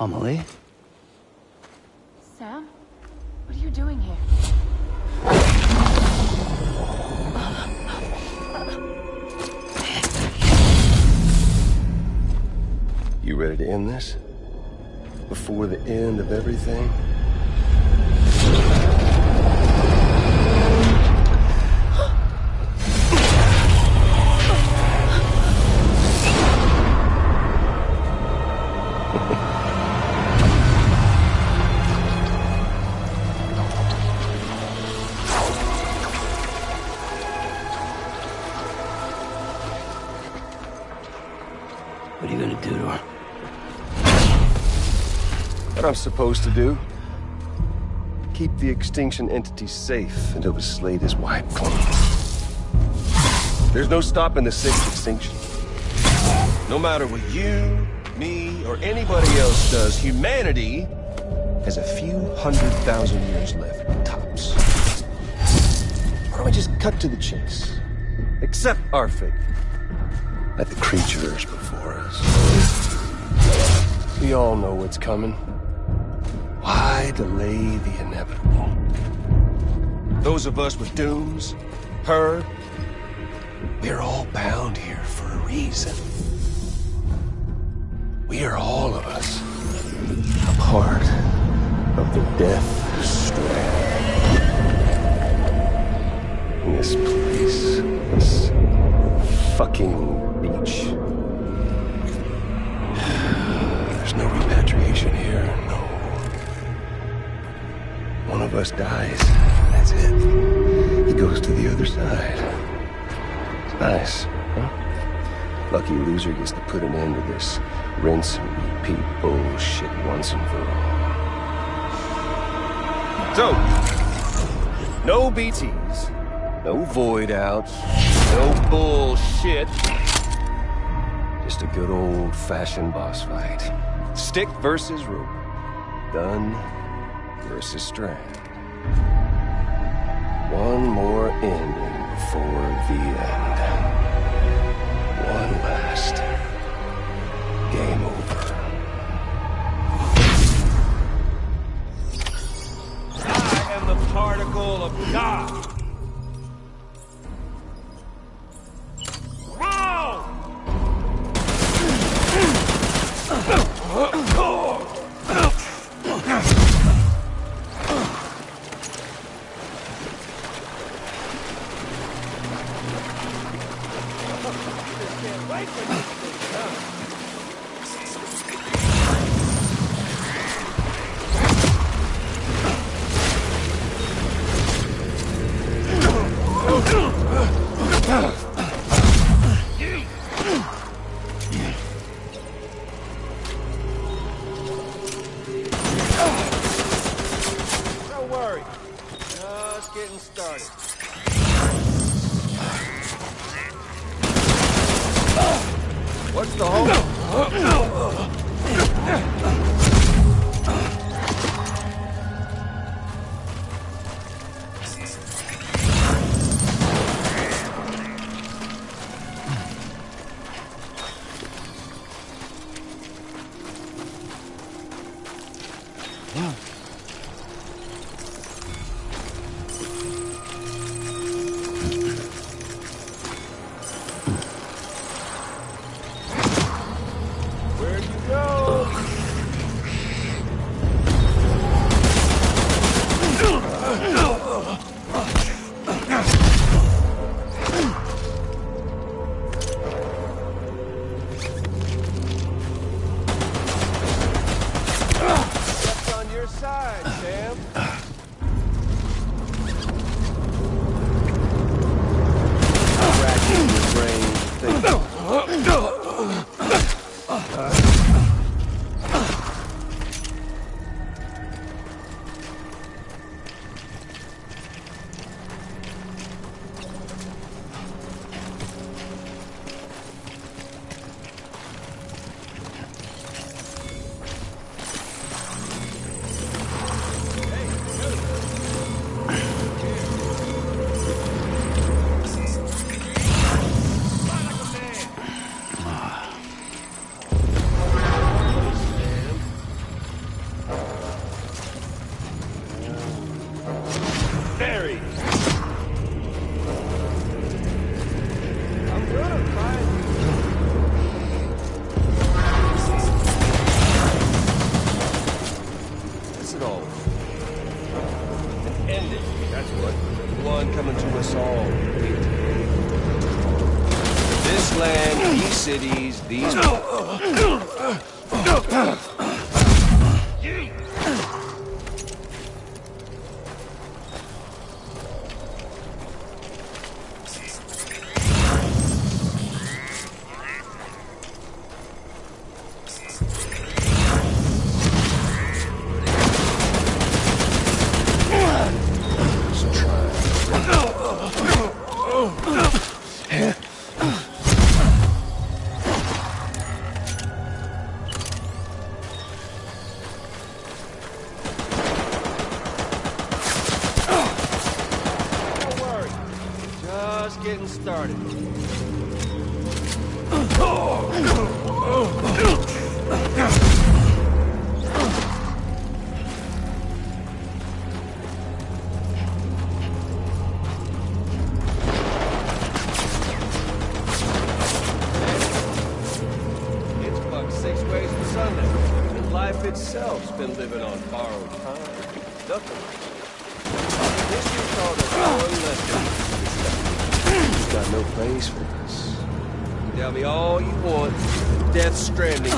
Amelie? Sam? What are you doing here? You ready to end this? Before the end of everything? What are you gonna do to her? What I'm supposed to do? Keep the extinction entity safe until the slate is wiped clean. There's no stopping the sixth extinction. No matter what you, me, or anybody else does, humanity has a few 100,000 years left, tops. Why don't we just cut to the chase? Accept our fate. Like the creatures before us. We all know what's coming. Why delay the inevitable? Those of us with dooms, her, we're all bound here for a reason. We are all of us a part of the Death Strand. This place, this fucking beach. There's no repatriation here, no. One of us dies, that's it. He goes to the other side. It's nice, huh? Lucky loser gets to put an end to this rinse and repeat bullshit once and for all. So, no BTs, no void outs, no bullshit. Just a good old-fashioned boss fight. Stick versus rope. Gun versus strand. One more ending before the end. One last. Game over. I am the particle of God. Don't worry. Just getting started. What's the hole? Where'd you go? Steps on your side. These... Just getting started. It's about 6 ways from Sunday, and life itself's been living on borrowed time. Nothing. This you call the foreign lesson. He's got no place for us. Tell me all you want. Death Stranding.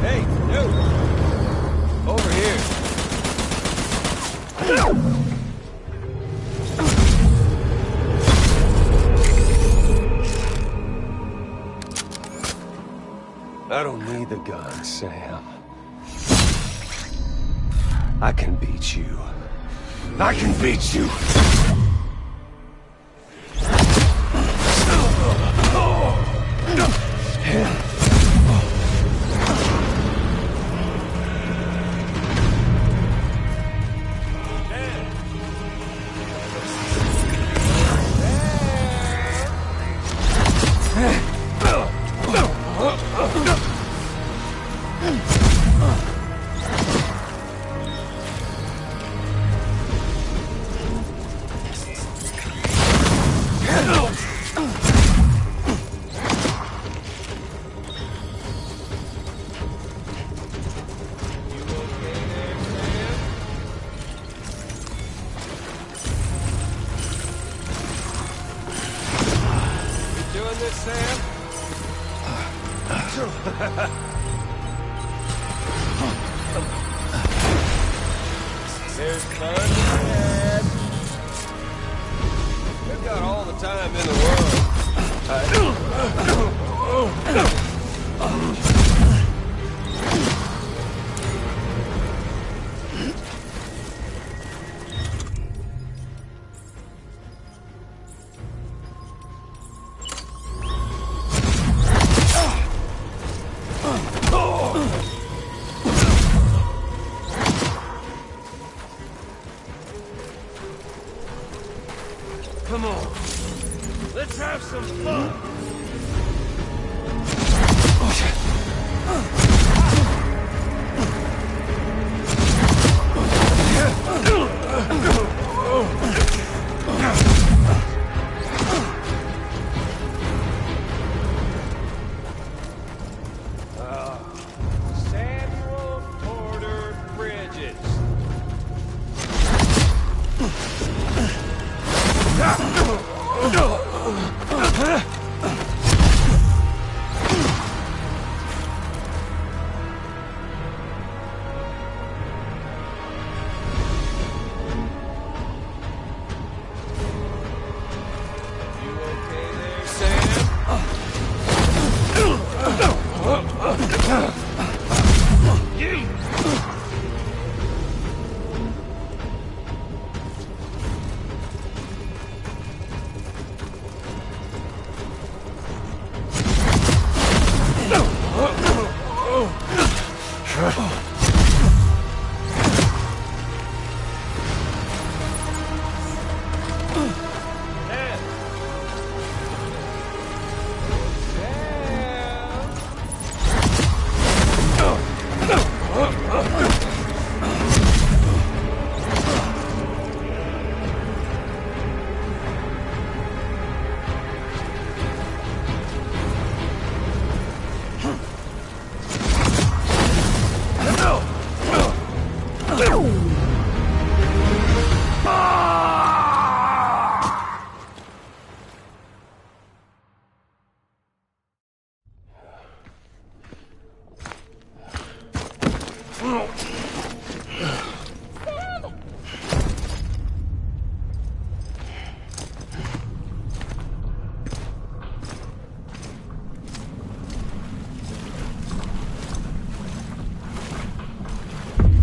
Hey, no. Over here. I don't need the gun, Sam. I can beat you. I can beat you! Doing this, Sam? There's fun to be had. We've got all the time in the world. Come on, let's have some fun. Samuel Porter Bridges. You okay there, Sam?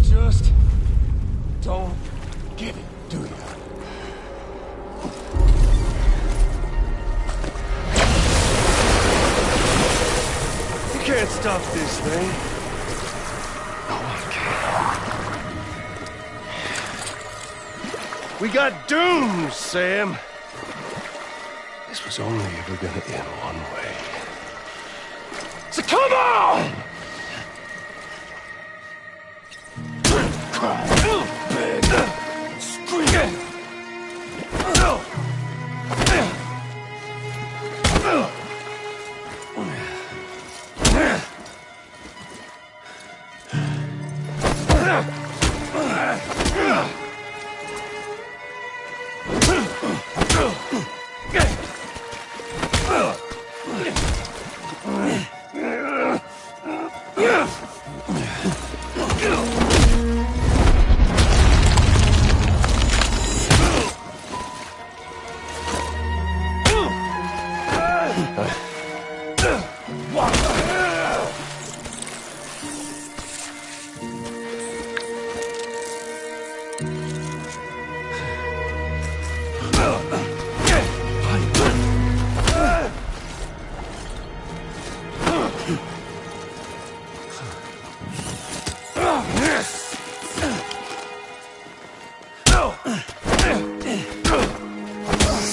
Just don't get it, do you? You can't stop this thing. No one can. We got dooms, Sam. This was only ever gonna end one way. So come on!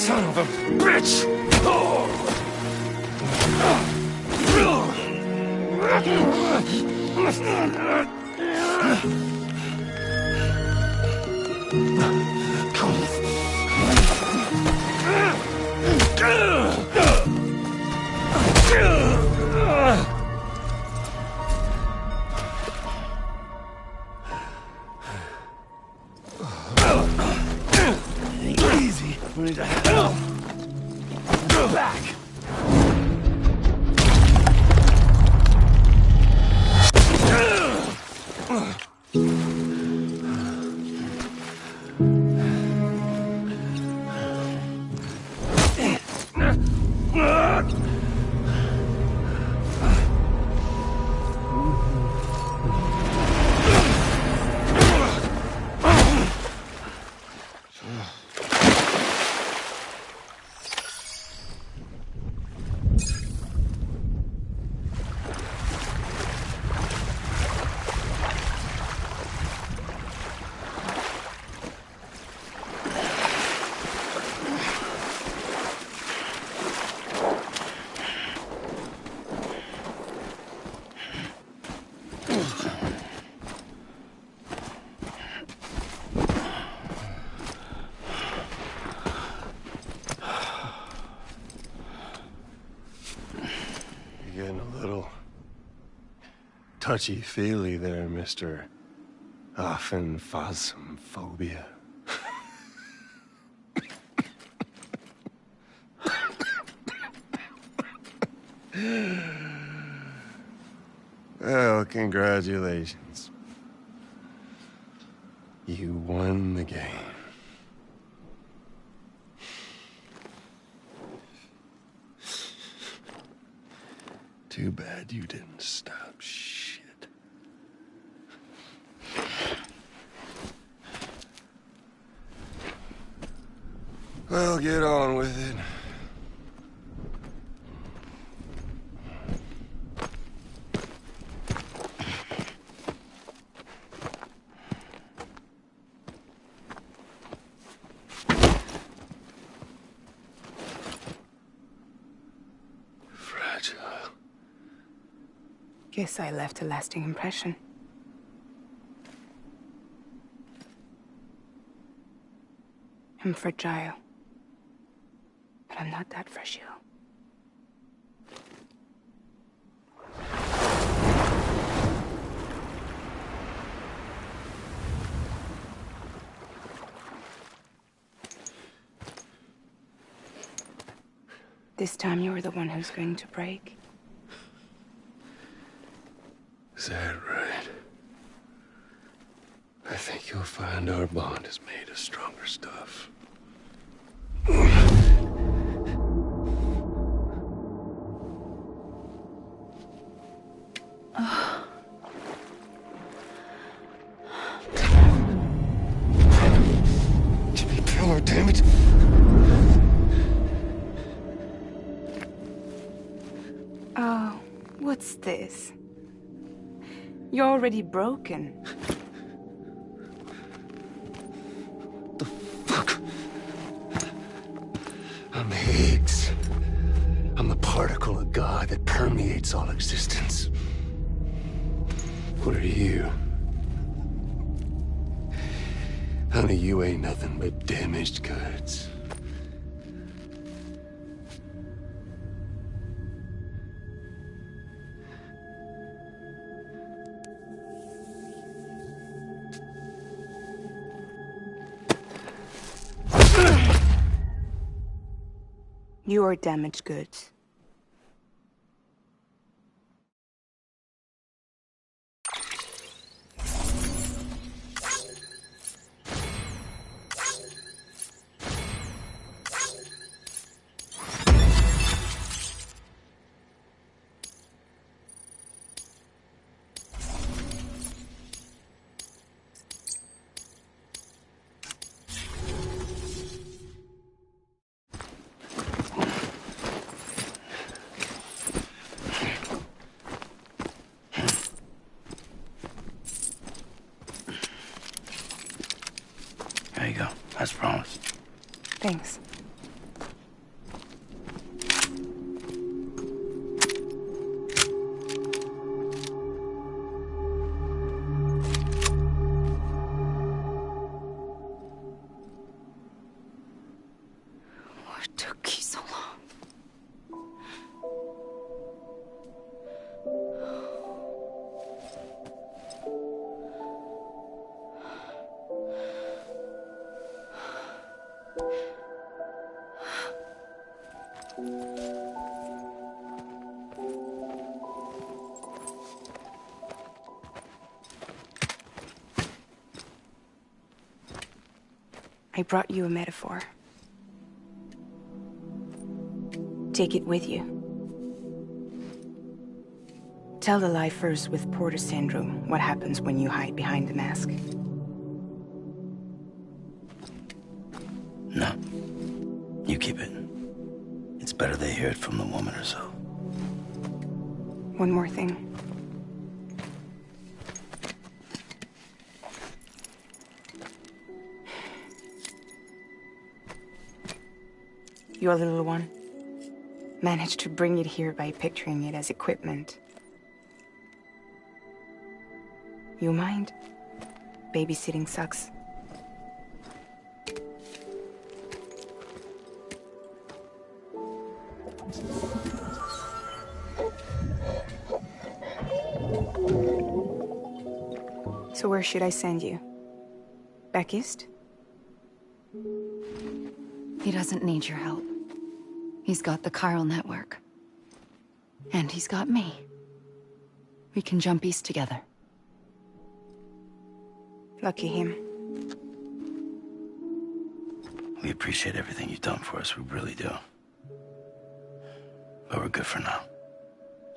Son of a bitch! Easy. We need to go back. Getting a little touchy-feely there, Mr. Phasmophobia. Well, congratulations. You won the game. Too bad you didn't stop shit. Well, get on with it. Fragile. Guess I left a lasting impression. I'm fragile. But I'm not that fragile. This time you're the one who's going to break. Is that right? I think you'll find our bond is made of stronger stuff. Jimmy Pillar, damn it! Oh, what's this? You're already broken. The fuck? I'm Higgs. I'm the particle of God that permeates all existence. What are you? Honey, you ain't nothing but damaged goods. You are damaged goods. There you go, as promised. Thanks. What took you so long? I brought you a metaphor. Take it with you. Tell the lifers with Porter syndrome what happens when you hide behind the mask. No. You keep it. It's better they hear it from the woman herself. One more thing. Your little one managed to bring it here by picturing it as equipment. You mind? Babysitting sucks. So where should I send you? Back east? He doesn't need your help. He's got the chiral network. And he's got me. We can jump east together. Lucky him. We appreciate everything you've done for us, we really do. But we're good for now.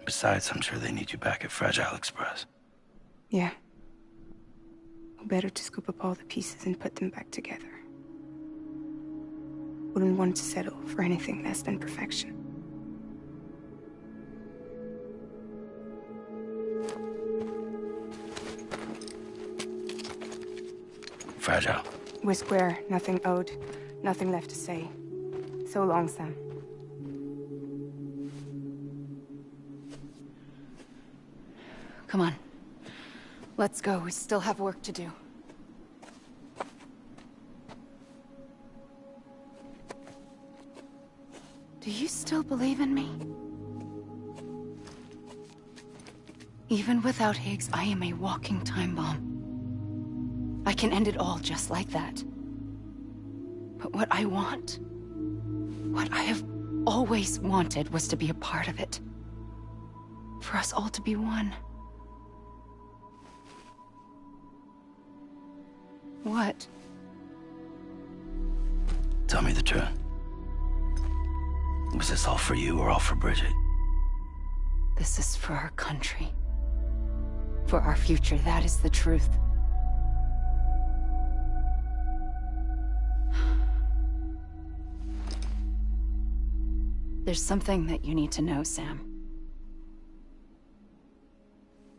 Besides, I'm sure they need you back at Fragile Express. Yeah. Better to scoop up all the pieces and put them back together. Wouldn't want to settle for anything less than perfection. Fragile. We're square, nothing owed, nothing left to say. So long, Sam. Come on. Let's go. We still have work to do. Do you still believe in me? Even without Higgs, I am a walking time bomb. I can end it all just like that. But what I want, what I have always wanted, was to be a part of it. For us all to be one. What? Tell me the truth. Was this all for you or all for Bridget? This is for our country. For our future, that is the truth. There's something that you need to know, Sam.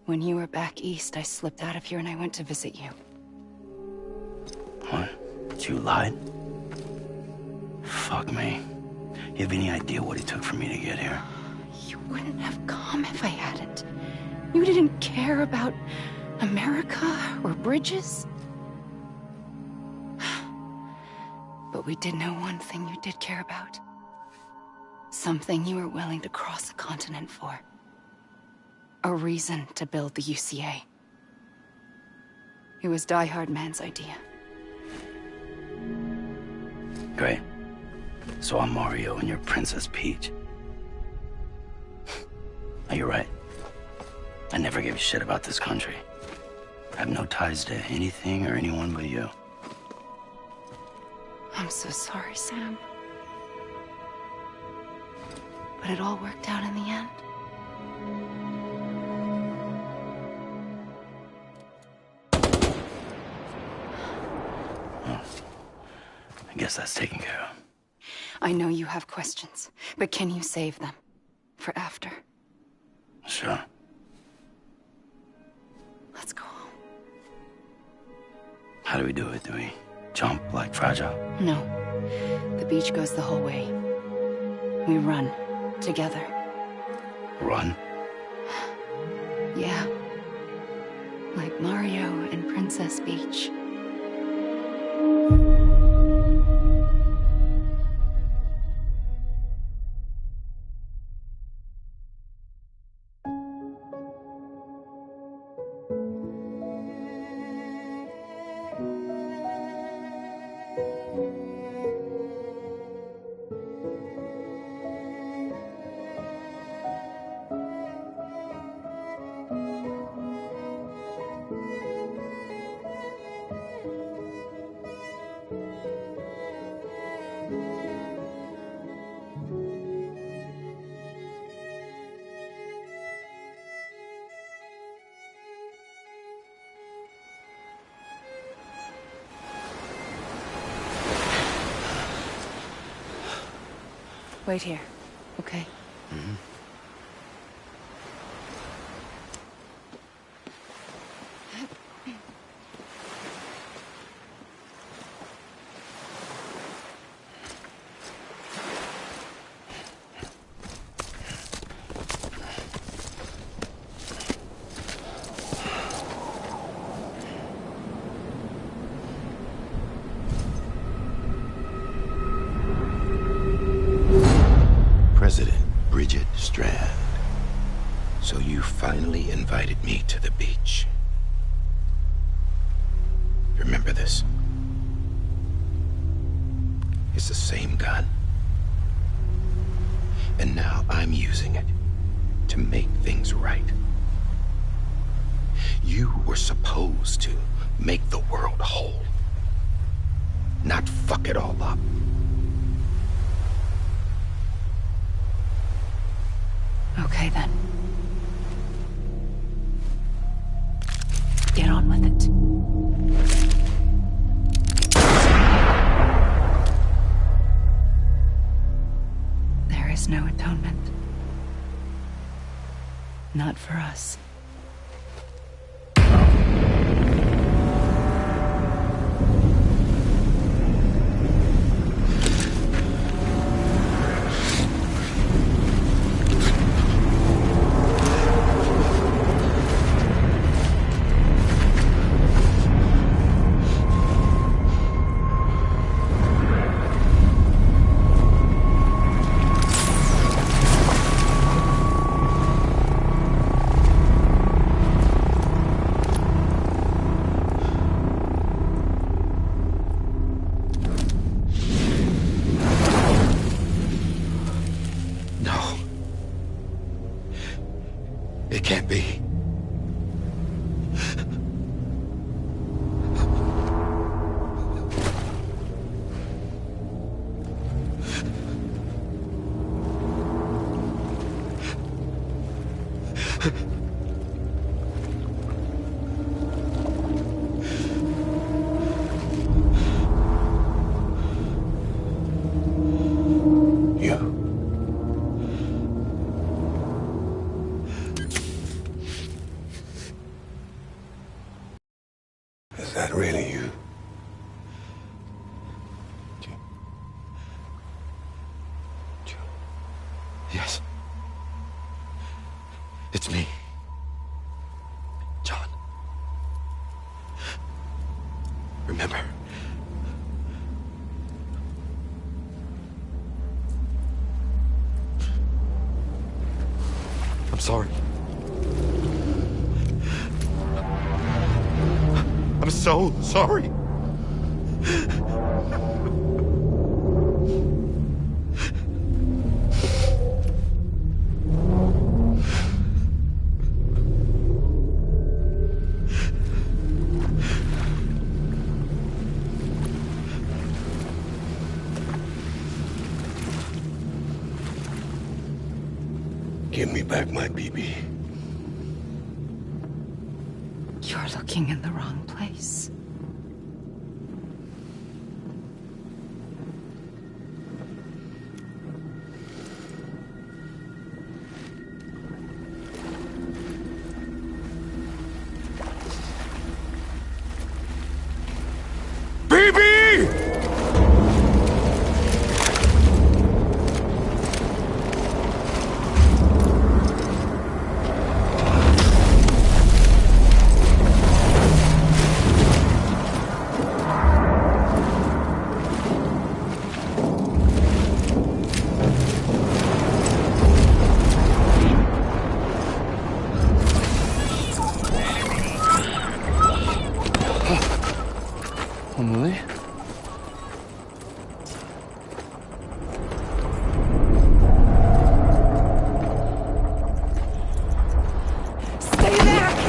When you were back east, I slipped out of here and I went to visit you. What? You lied? Fuck me. You have any idea what it took for me to get here? You wouldn't have come if I hadn't. You didn't care about America or bridges. But we did know one thing you did care about. Something you were willing to cross a continent for. A reason to build the UCA. It was Die Hard Man's idea. Great. So I'm Mario and you're Princess Peach. Now, you're right. I never gave a shit about this country. I have no ties to anything or anyone but you. I'm so sorry, Sam. But it all worked out in the end. Well, I guess that's taken care of. I know you have questions, but can you save them? For after? Sure. Let's go home. How do we do it? Do we jump like Fragile? No. The beach goes the whole way. We run. Together. Run? Yeah. Like Mario and Princess Peach. Wait here, okay? Mm-hmm. President Bridget Strand. So you finally invited me to the beach. Remember this? It's the same gun. And now I'm using it to make things right. You were supposed to make the world whole, not fuck it all up. Okay, then. Get on with it. There is no atonement. Not for us. Was that really you? Yes. It's me. John. Remember? I'm sorry. I'm so sorry. Give me back my BB. You're looking in the wrong place. Emily? Stay back!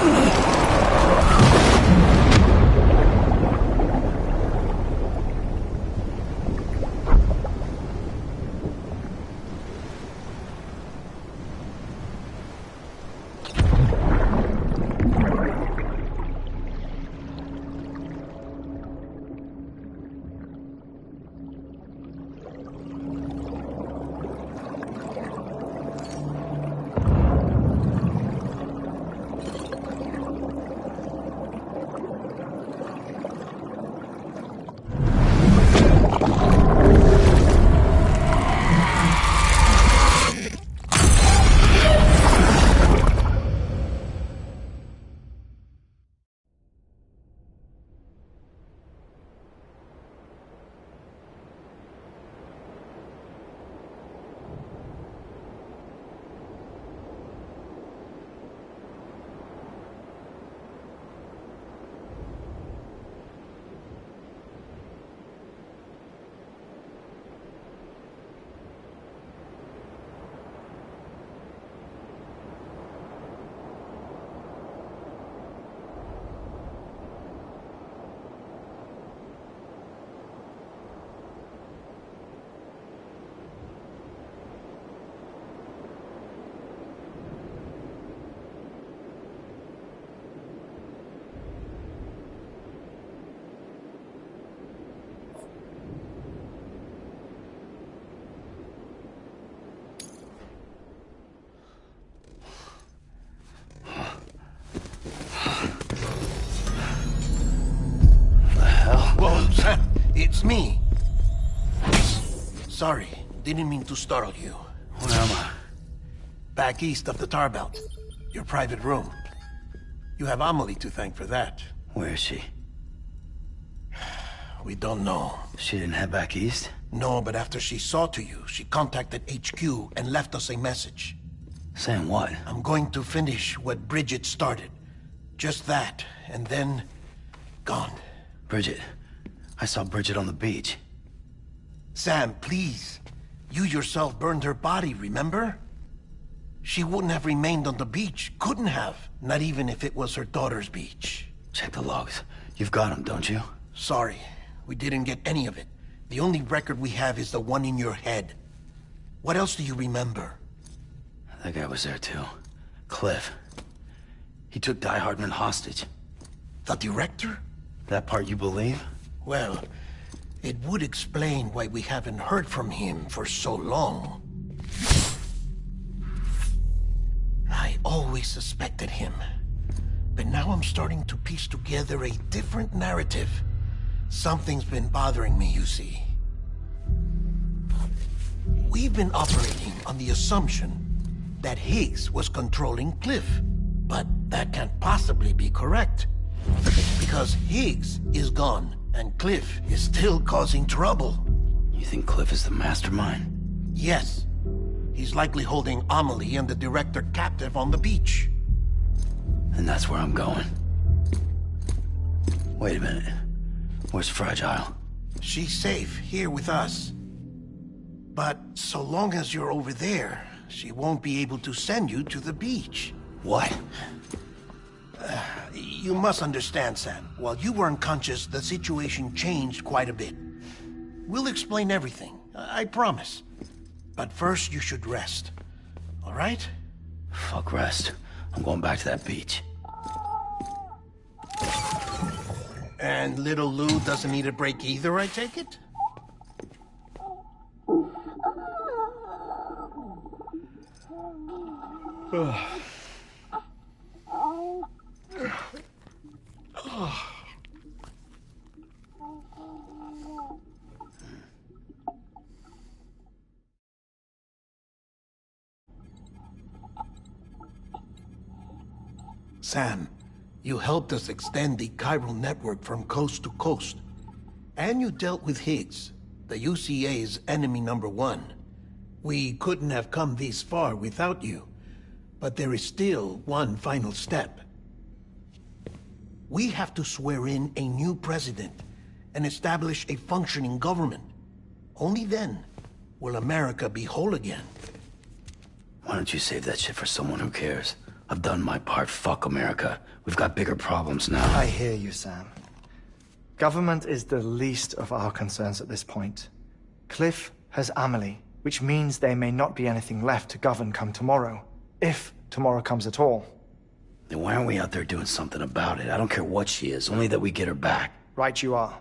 Whoa, Sam, it's me. Sorry, didn't mean to startle you. Where am I? Back east of the tar belt. Your private room. You have Amelie to thank for that. Where is she? We don't know. She didn't head back east? No, but after she saw to you, she contacted HQ and left us a message. Saying what? I'm going to finish what Bridget started. Just that, and then... gone. Bridget. I saw Bridget on the beach. Sam, please. You yourself burned her body, remember? She wouldn't have remained on the beach. Couldn't have. Not even if it was her daughter's beach. Check the logs. You've got them, don't you? Sorry. We didn't get any of it. The only record we have is the one in your head. What else do you remember? That guy was there too. Cliff. He took Die Hardman hostage. The director? That part you believe? Well, it would explain why we haven't heard from him for so long. I always suspected him. But now I'm starting to piece together a different narrative. Something's been bothering me, you see. We've been operating on the assumption that Higgs was controlling Cliff. But that can't possibly be correct. Because Higgs is gone, and Cliff is still causing trouble. You think Cliff is the mastermind? Yes. He's likely holding Amelie and the director captive on the beach. And that's where I'm going. Wait a minute. Where's Fragile? She's safe here with us. But so long as you're over there, she won't be able to send you to the beach. What? You must understand, Sam. While you were unconscious, the situation changed quite a bit. We'll explain everything, I promise. But first, you should rest. All right? Fuck rest. I'm going back to that beach. And little Lou doesn't need a break either, I take it? Sam, you helped us extend the chiral network from coast to coast. And you dealt with Higgs, the UCA's enemy #1. We couldn't have come this far without you. But there is still one final step. We have to swear in a new president and establish a functioning government. Only then will America be whole again. Why don't you save that shit for someone who cares? I've done my part. Fuck America. We've got bigger problems now. I hear you, Sam. Government is the least of our concerns at this point. Cliff has Amelie, which means there may not be anything left to govern come tomorrow. If tomorrow comes at all. Then why aren't we out there doing something about it? I don't care what she is, only that we get her back. Right you are.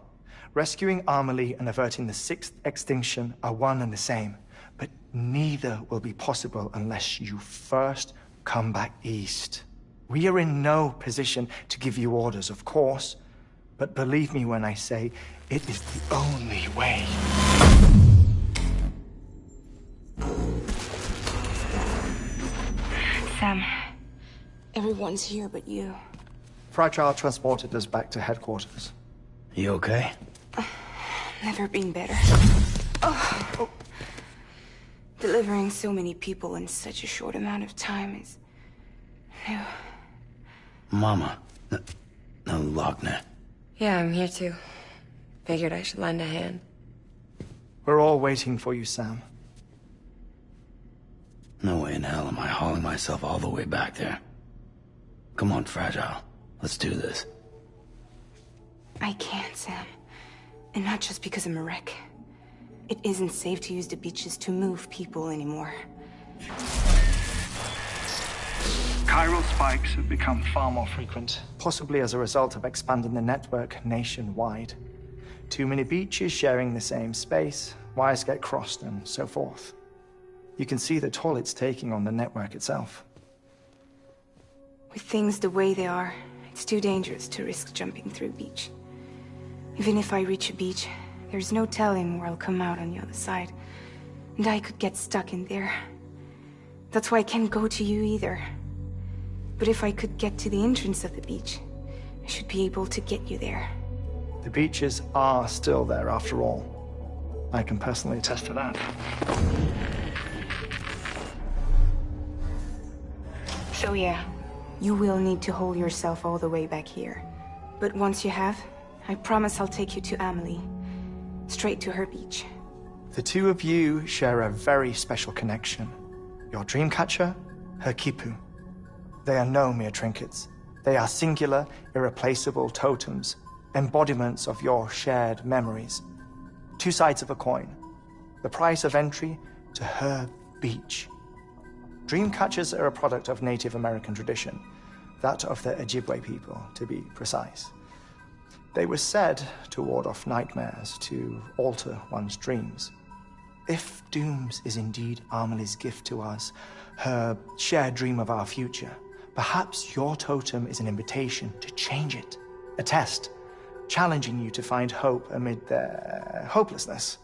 Rescuing Amelie and averting the 6th extinction are one and the same. But neither will be possible unless you first come back east. We are in no position to give you orders, of course. But believe me when I say, it is the only way. Sam, everyone's here but you. Fragile transported us back to headquarters. You okay? Never been better. Oh. Delivering so many people in such a short amount of time is new. Mama. No, Lochner. Yeah, I'm here too. Figured I should lend a hand. We're all waiting for you, Sam. No way in hell am I hauling myself all the way back there. Come on, Fragile. Let's do this. I can't, Sam. And not just because I'm a wreck. It isn't safe to use the beaches to move people anymore. Chiral spikes have become far more frequent, possibly as a result of expanding the network nationwide. Too many beaches sharing the same space, wires get crossed, and so forth. You can see the toll it's taking on the network itself. With things the way they are, it's too dangerous to risk jumping through a beach. Even if I reach a beach, there's no telling where I'll come out on the other side. And I could get stuck in there. That's why I can't go to you either. But if I could get to the entrance of the beach, I should be able to get you there. The beaches are still there after all. I can personally attest to that. So yeah, you will need to hold yourself all the way back here. But once you have, I promise I'll take you to Amelie. Straight to her beach. The two of you share a very special connection. Your dreamcatcher, her Kipu. They are no mere trinkets. They are singular, irreplaceable totems, embodiments of your shared memories. Two sides of a coin. The price of entry to her beach. Dreamcatchers are a product of Native American tradition, that of the Ojibwe people, to be precise. They were said to ward off nightmares, to alter one's dreams. If Dooms is indeed Amelie's gift to us, her shared dream of our future, Perhaps your totem is an invitation to change it. A test, challenging you to find hope amid their hopelessness.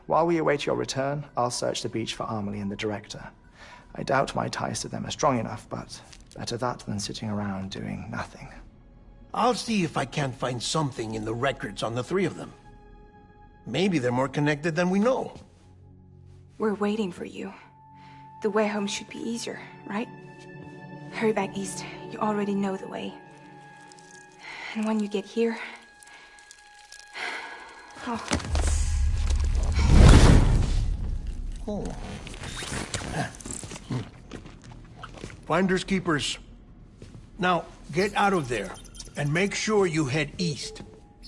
While we await your return, I'll search the beach for Amelie and the director. I doubt my ties to them are strong enough, but better that than sitting around doing nothing. I'll see if I can't find something in the records on the three of them. Maybe they're more connected than we know. We're waiting for you. The way home should be easier, right? Hurry back east. You already know the way. And when you get here... Oh. Oh. Finders keepers. Now, get out of there, and make sure you head east,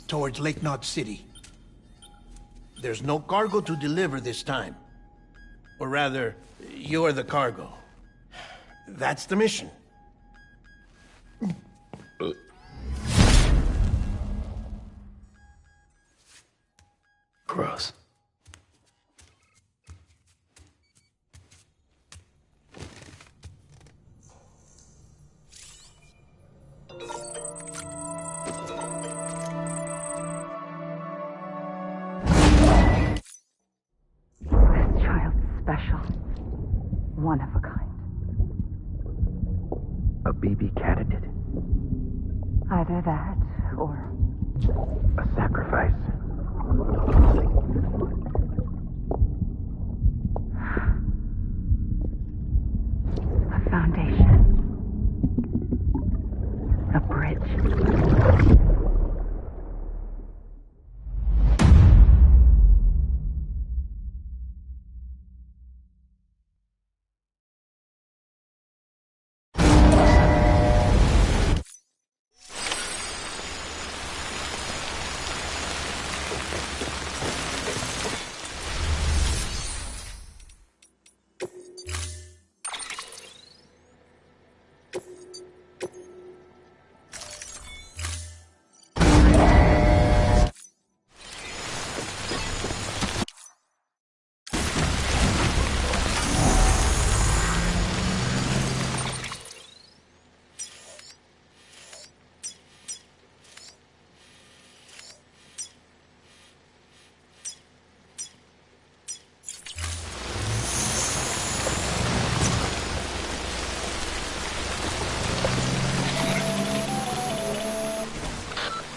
towards Lake Knot City. There's no cargo to deliver this time. Or rather, you're the cargo. That's the mission. Gross. This child's special. One of a kind. A baby candidate? Either that, or... A sacrifice? a foundation. A bridge.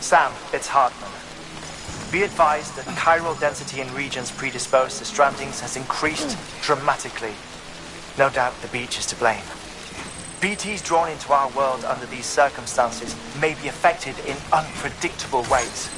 Sam, it's Hartman. Be advised that chiral density in regions predisposed to strandings has increased dramatically. No doubt the beach is to blame. BTs drawn into our world under these circumstances may be affected in unpredictable ways.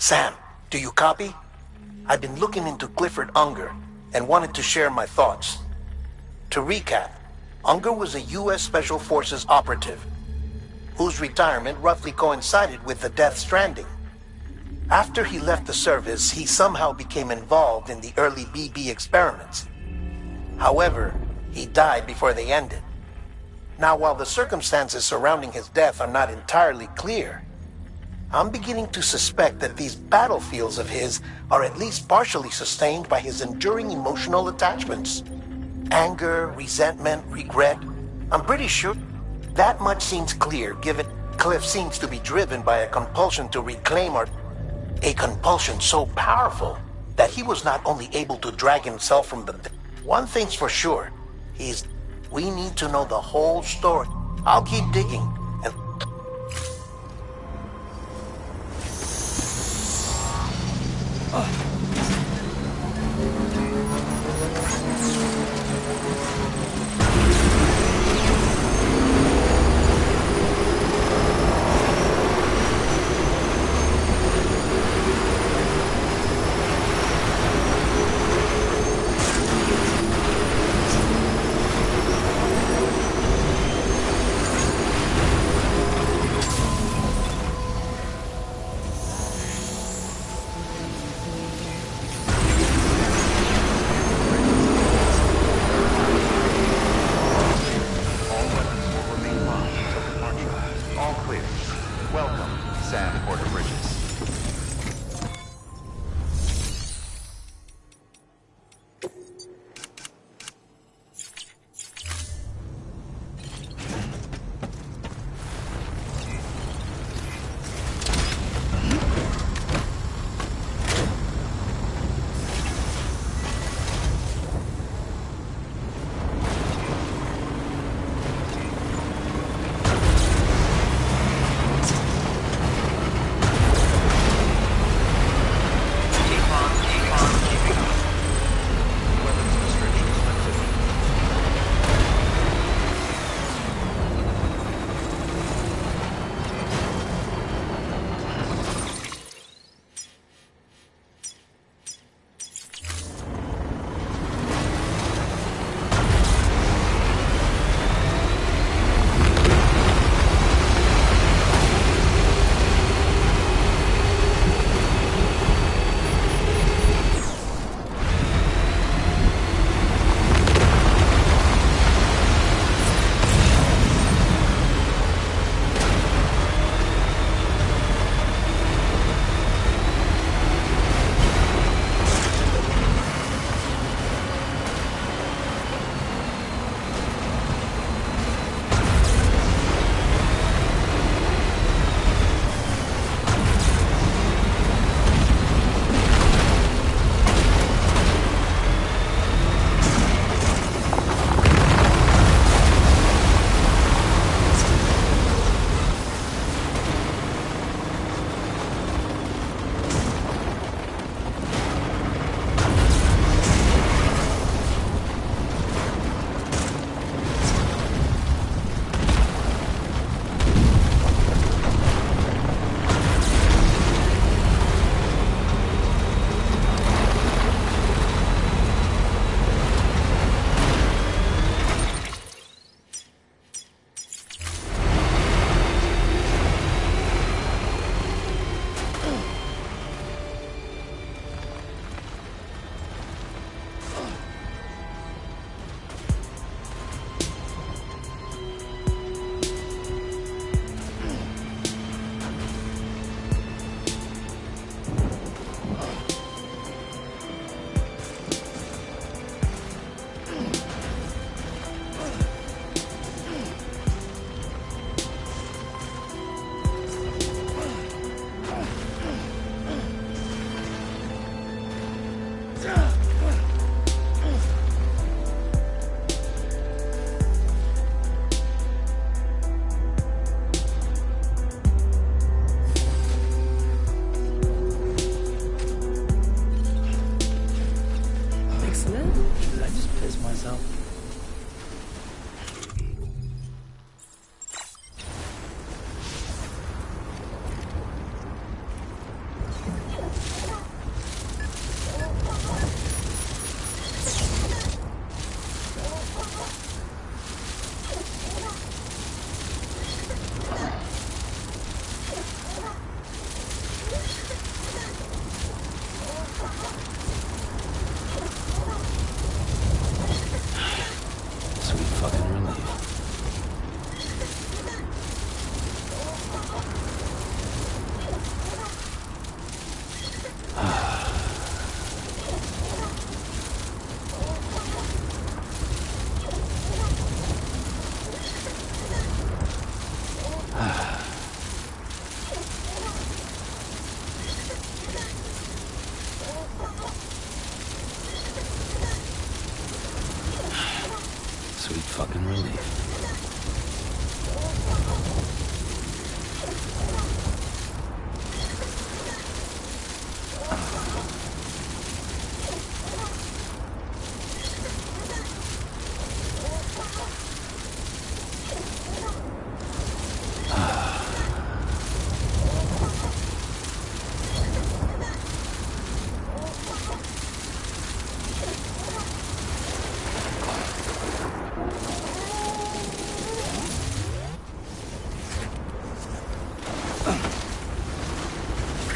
Sam, do you copy? I've been looking into Clifford Unger and wanted to share my thoughts. To recap, Unger was a U.S. Special Forces operative whose retirement roughly coincided with the death Stranding. After he left the service, he somehow became involved in the early BB experiments. However, he died before they ended. Now, while the circumstances surrounding his death are not entirely clear, I'm beginning to suspect that these battlefields of his are at least partially sustained by his enduring emotional attachments. Anger, resentment, regret. I'm pretty sure that much seems clear given Cliff seems to be driven by a compulsion to reclaim our... A compulsion so powerful that he was not only able to drag himself from the... One thing's for sure, we need to know the whole story. I'll keep digging, and...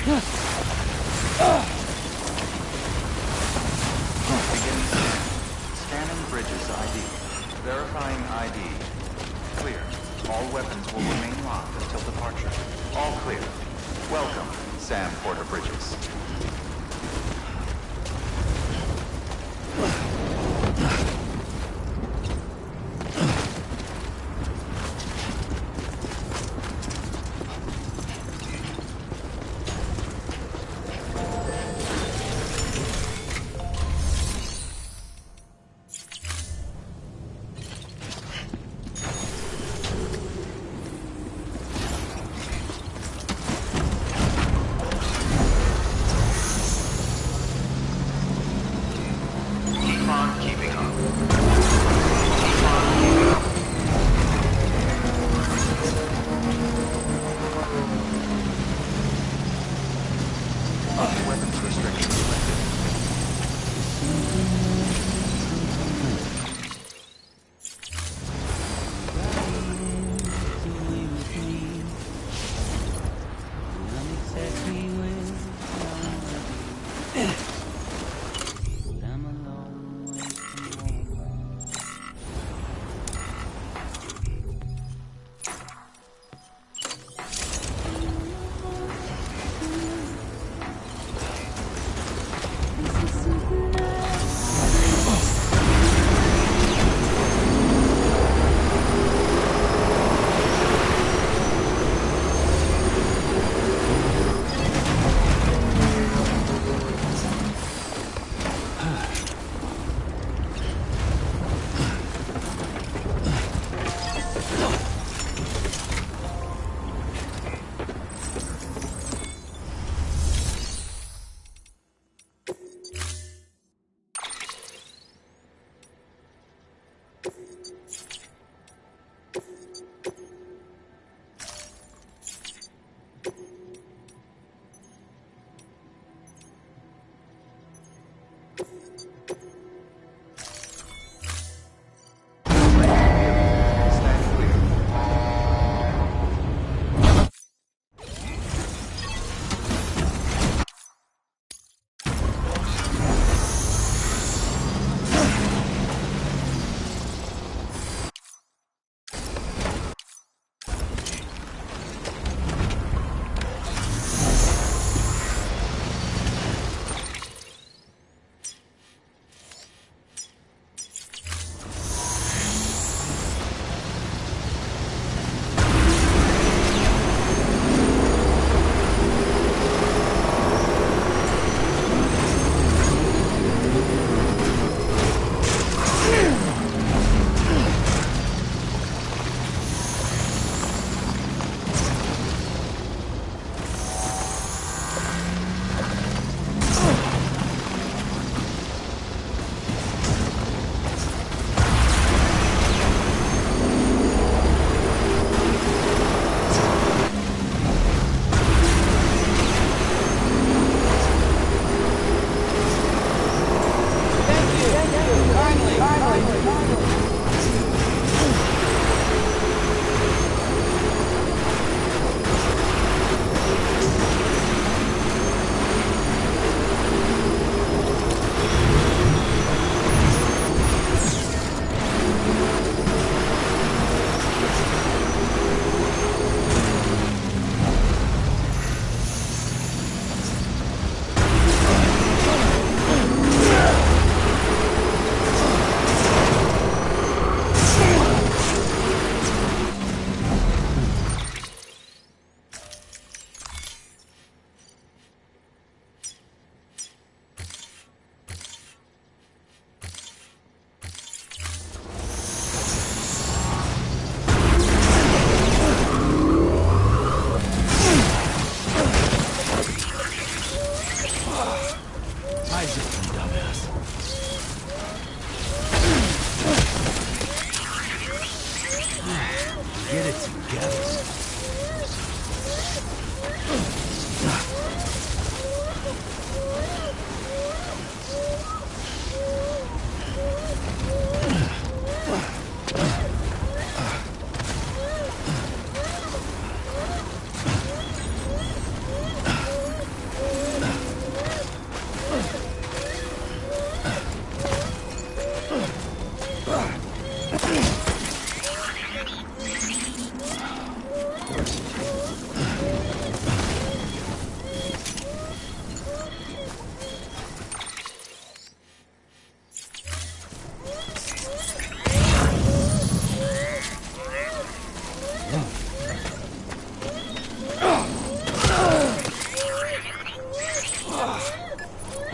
Scanning Bridges ID. Verifying ID. Clear. All weapons will remain locked until departure. All clear. Welcome, Sam Porter Bridges.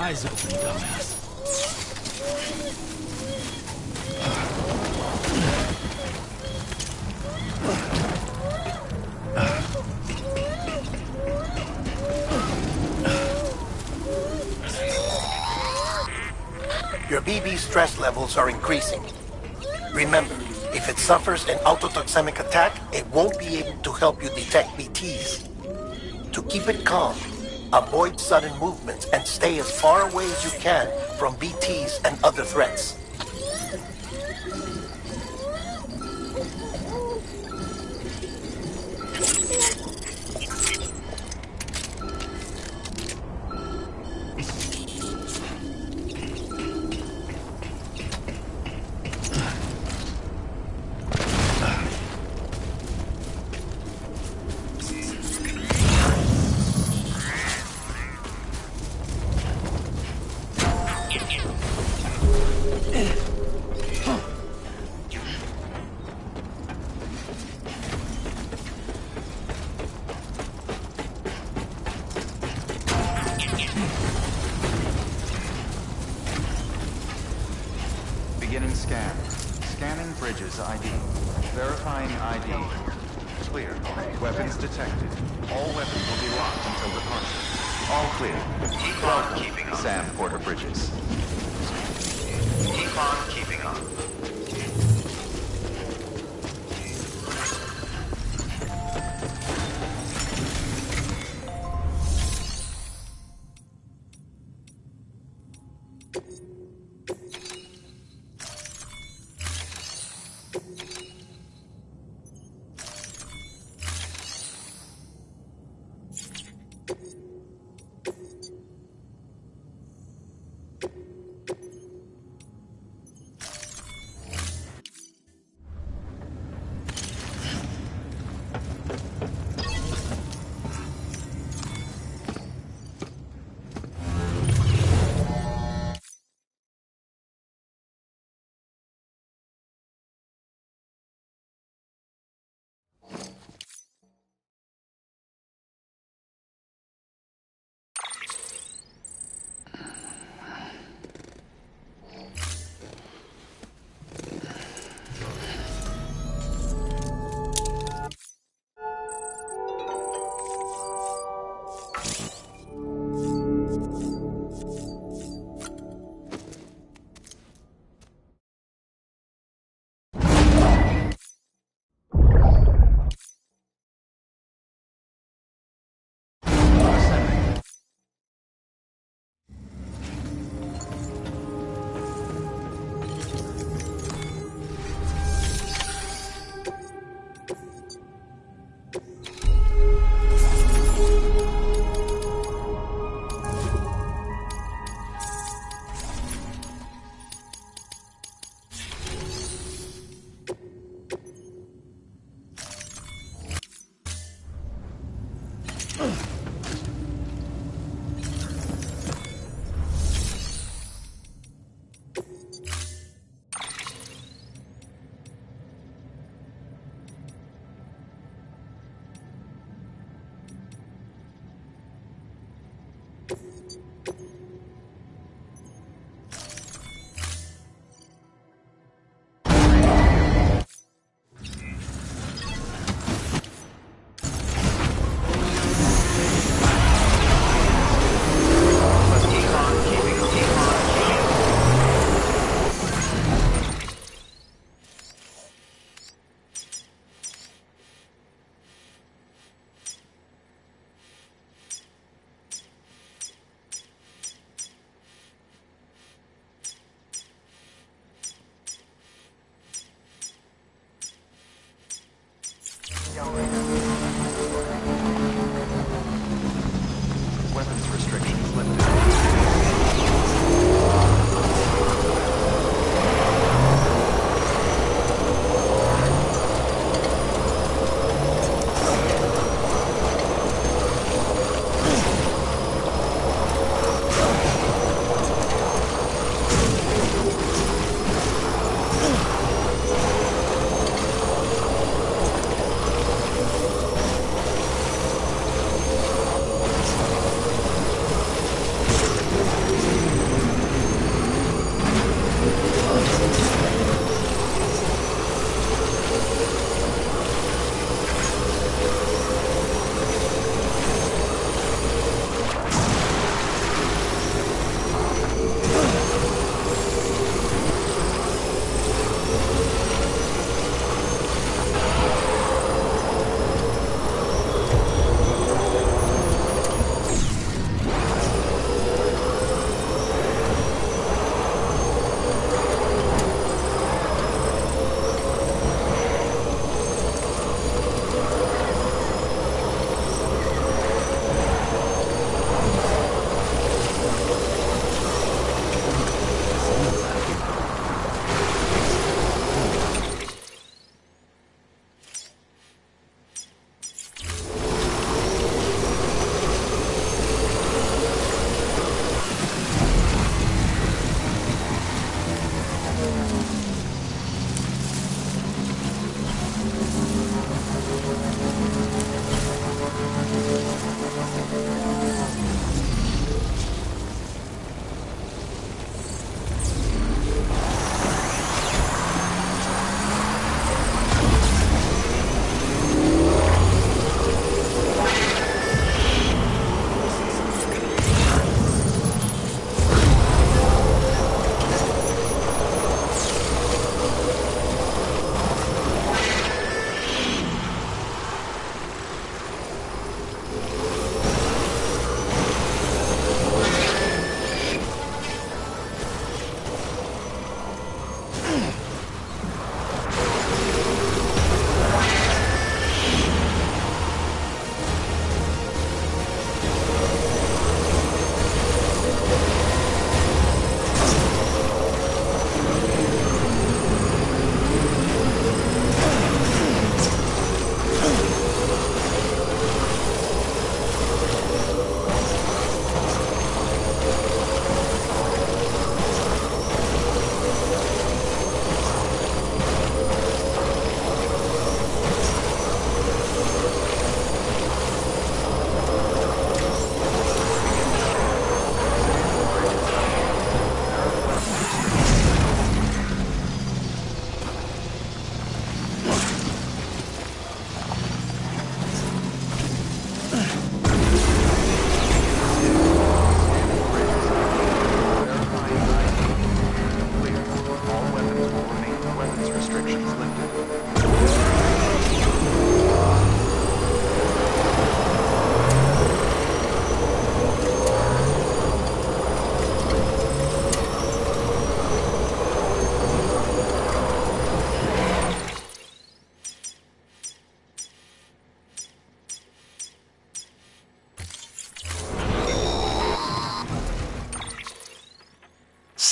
Eyes open, dumbass. Your BB stress levels are increasing. Remember, if it suffers an autotoxemic attack, it won't be able to help you detect BTs. To keep it calm, avoid sudden movements and stay as far away as you can from BTs and other threats. Beginning scan. Scanning bridges ID. Verifying ID. Clear. Weapons detected. All weapons will be locked until departure. All clear. Keep on keeping on. Sam Porter Bridges. Keep on keeping on.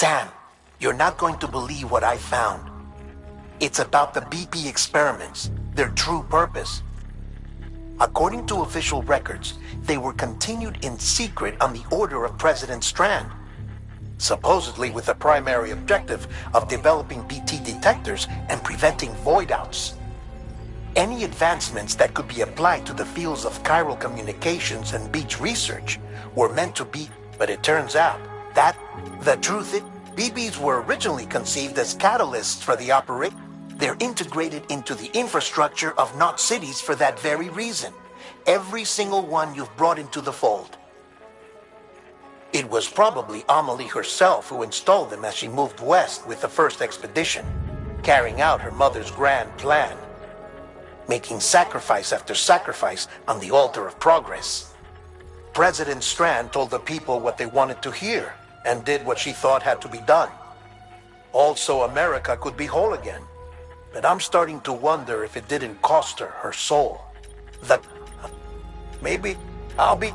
Sam, you're not going to believe what I found. It's about the BP experiments, their true purpose. According to official records, they were continued in secret on the order of President Strand, supposedly with the primary objective of developing BT detectors and preventing void-outs. Any advancements that could be applied to the fields of chiral communications and beach research were meant to be, but it turns out that the truth is, BBs were originally conceived as catalysts for the operation. They're integrated into the infrastructure of not cities for that very reason. Every single one you've brought into the fold. It was probably Amelie herself who installed them as she moved west with the first expedition, carrying out her mother's grand plan, making sacrifice after sacrifice on the altar of progress. President Strand told the people what they wanted to hear and did what she thought had to be done. Also, America could be whole again. But I'm starting to wonder if it didn't cost her her soul. That maybe I'll be...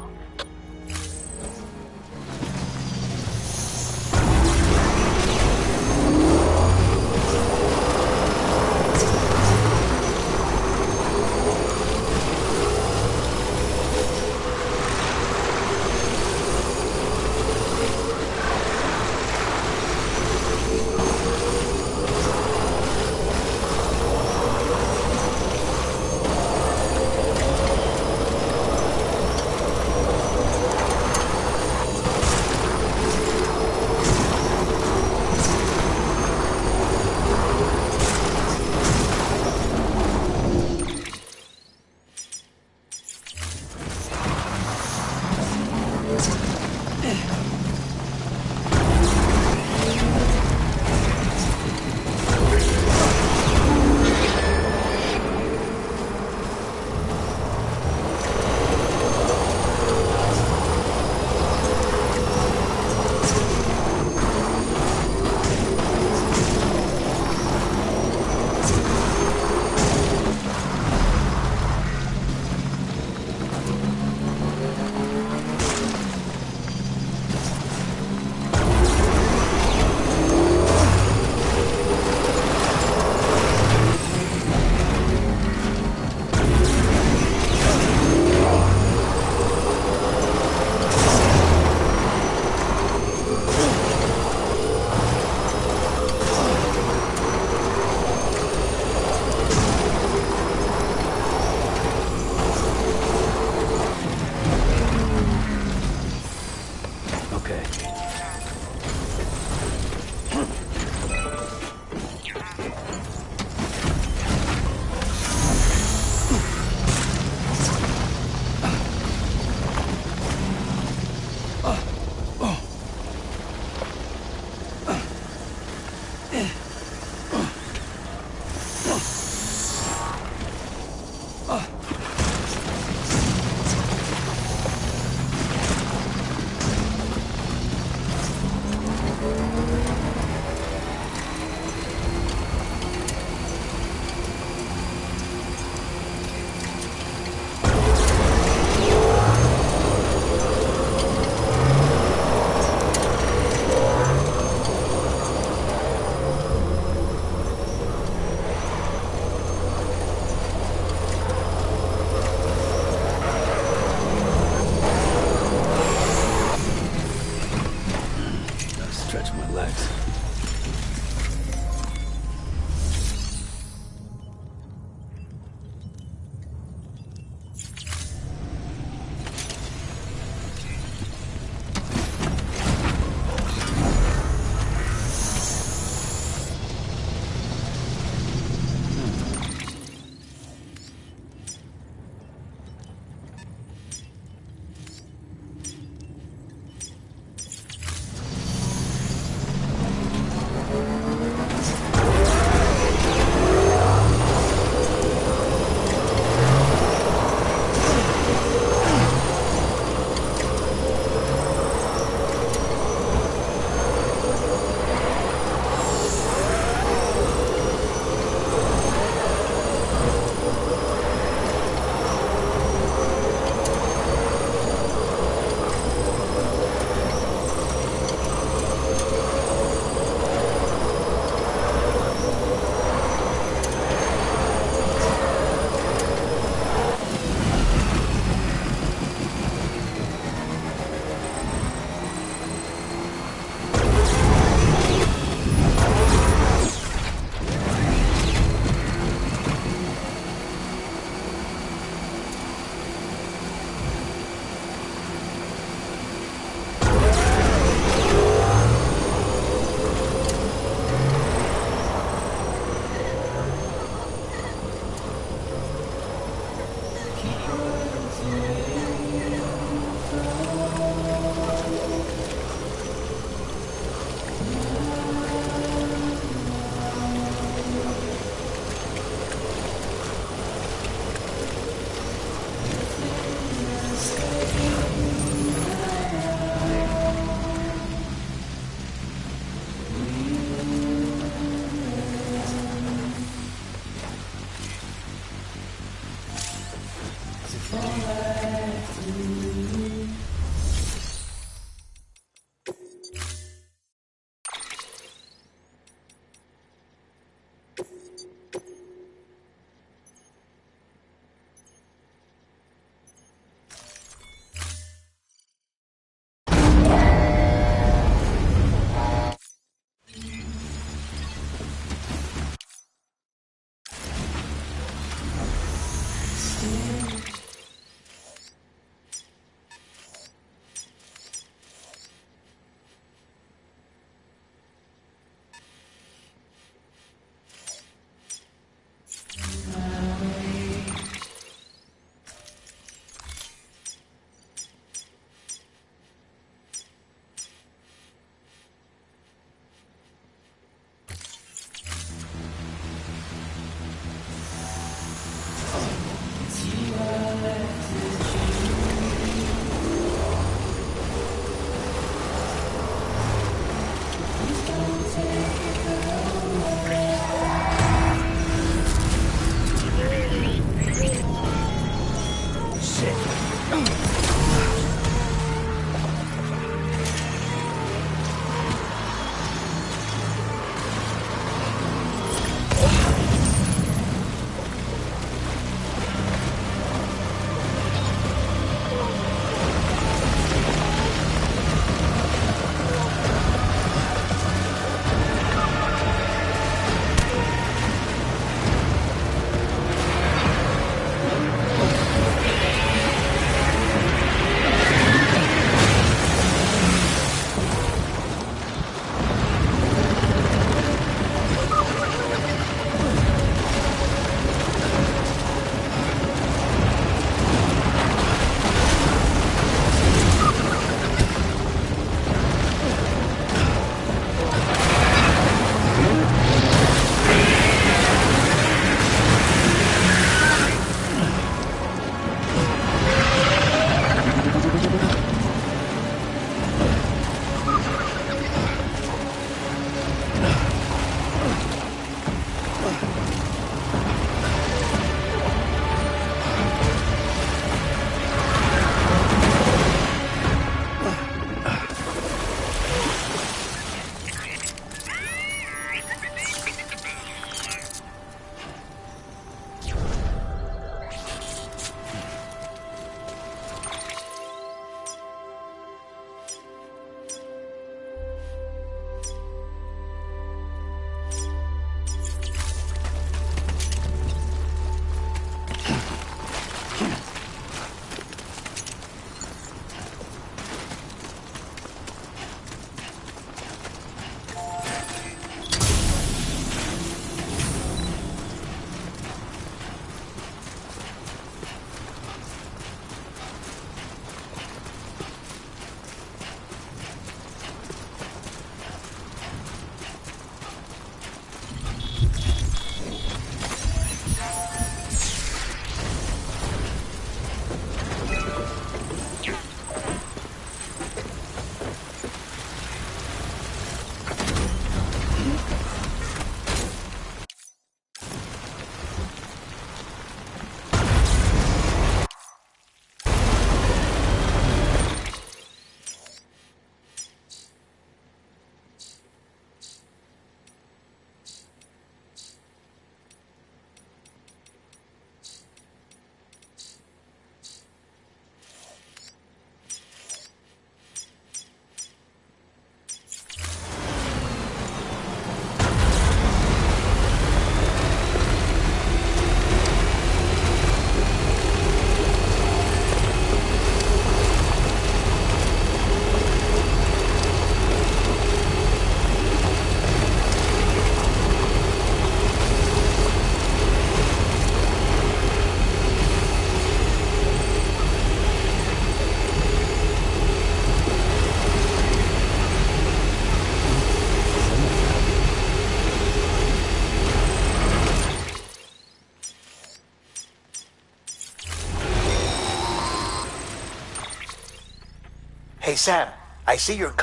Hey, Sam, I see you're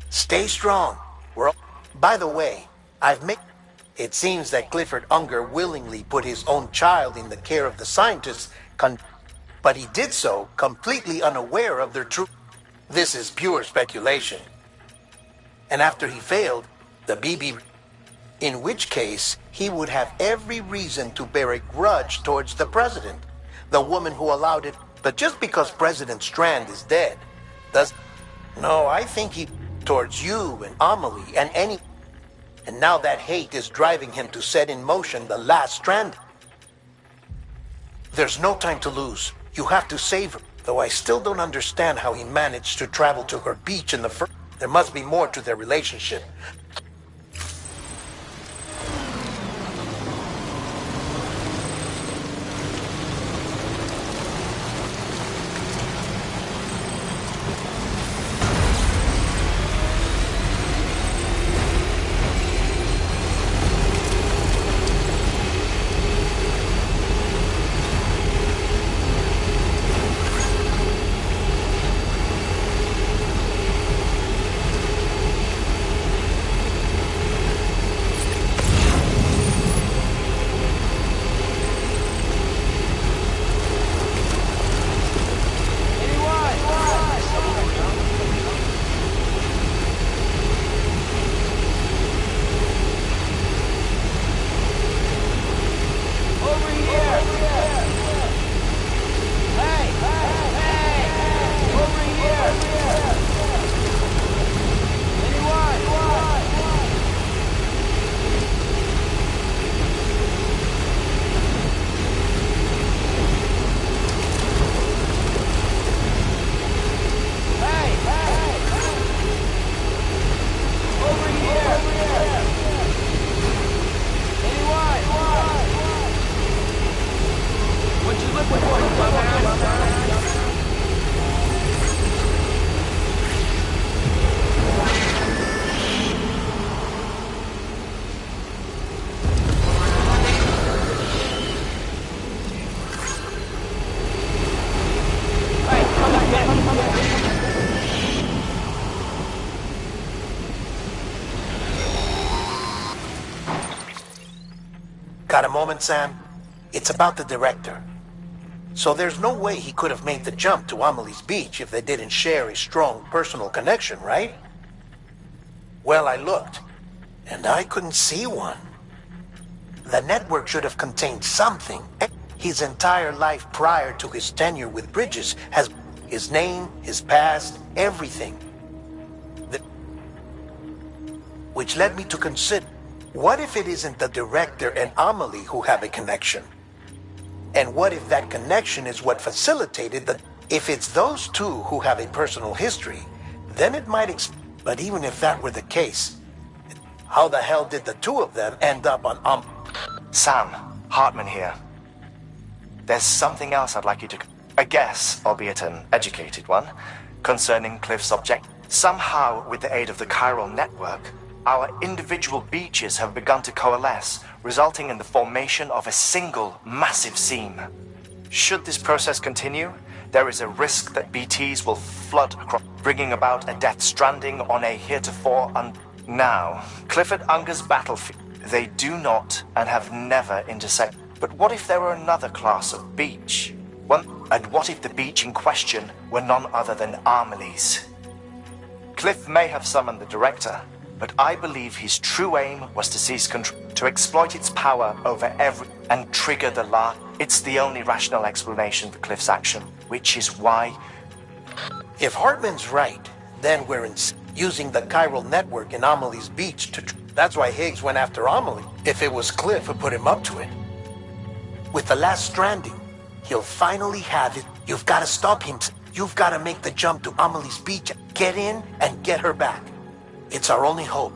Stay strong. We're all... By the way, I've made... It seems that Clifford Unger willingly put his own child in the care of the scientists, but he did so completely unaware of their true... This is pure speculation. And after he failed, the BB... In which case, he would have every reason to bear a grudge towards the president, the woman who allowed it. But just because President Strand is dead, does... No, I think he... Towards you and Amelie and any... And now that hate is driving him to set in motion the last Strand. There's no time to lose. You have to save her. Though I still don't understand how he managed to travel to her beach in the first... There must be more to their relationship. moment, Sam? It's about the director. So there's no way he could have made the jump to Amelie's Beach if they didn't share a strong personal connection, right? Well, I looked, and I couldn't see one. The network should have contained something. His entire life prior to his tenure with Bridges has his name, his past, everything. Which led me to consider, what if it isn't the director and Amelie who have a connection? And what if that connection is what facilitated the... If it's those two who have a personal history, then it might but even if that were the case, how the hell did the two of them end up on Sam, Hartman here. There's something else I'd like you to... A guess, albeit an educated one, concerning Cliff's object. Somehow, with the aid of the chiral network, our individual beaches have begun to coalesce, resulting in the formation of a single massive seam. Should this process continue, there is a risk that BTs will flood across, bringing about a death stranding on a heretofore Now, Clifford Unger's battlefield, they do not and have never intersected. But what if there were another class of beach? And what if the beach in question were none other than Amelie's? Cliff may have summoned the director, but I believe his true aim was to seize control, to exploit its power over and trigger the It's the only rational explanation for Cliff's action, which is why... If Hartman's right, then we're using the chiral network in Amelie's Beach to... That's why Higgs went after Amelie. If it was Cliff who put him up to it. With the last Stranding, he'll finally have it. You've got to stop him. You've got to make the jump to Amelie's Beach, get in and get her back. It's our only hope.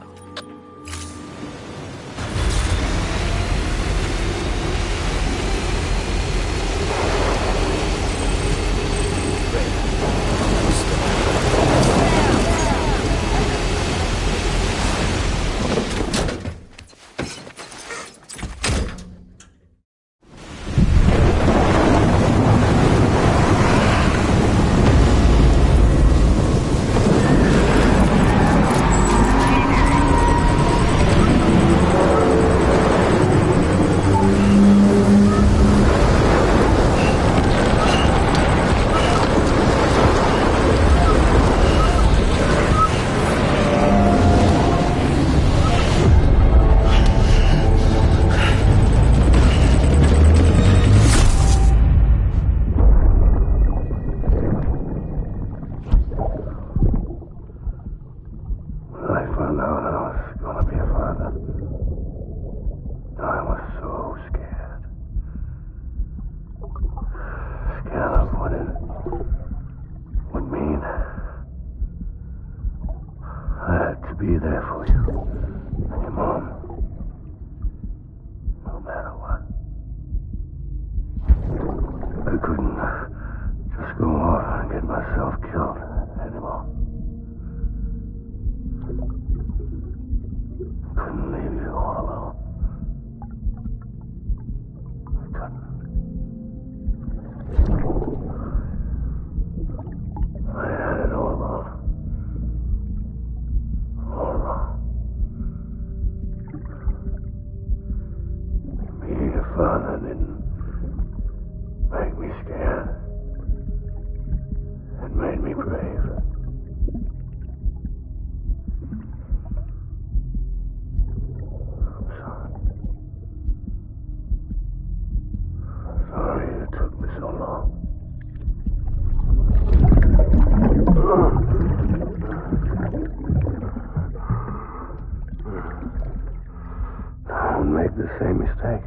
Be there for you, and your mom, no matter what. I couldn't just go off and get myself killed anymore. Couldn't leave you all alone. I couldn't. I had it all wrong. Being a father didn't make me scared. It made me brave. I'm sorry. Sorry it took me so long. Don't make the same mistake.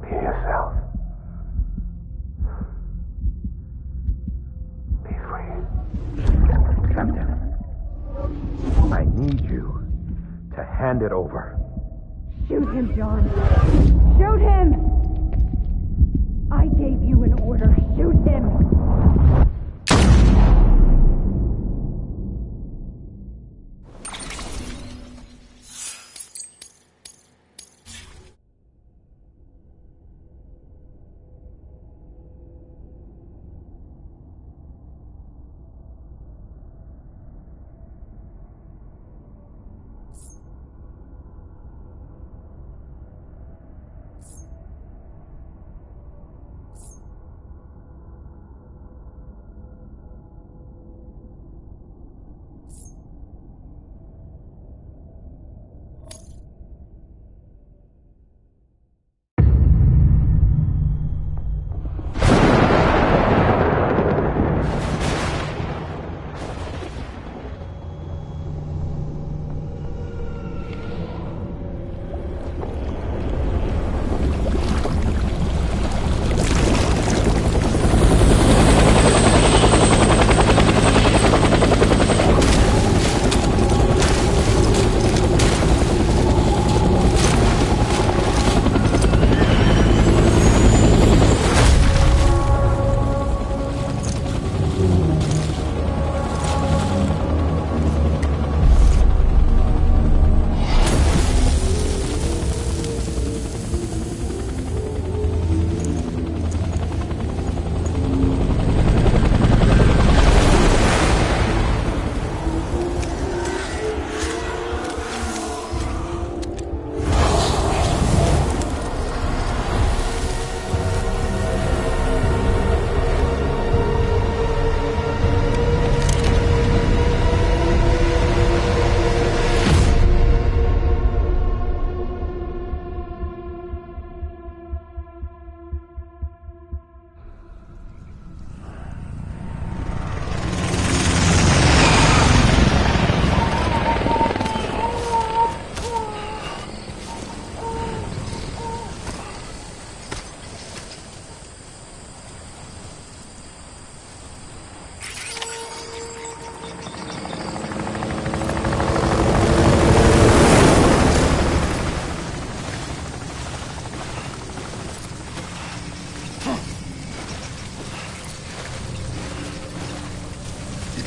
Be yourself. Be free. Captain, I need you to hand it over. Shoot him, John. Shoot him! I gave you an order. Shoot him!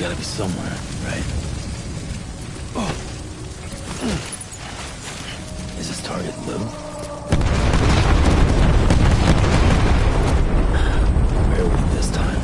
gotta be somewhere, right? Is this target Lou? Where are we this time?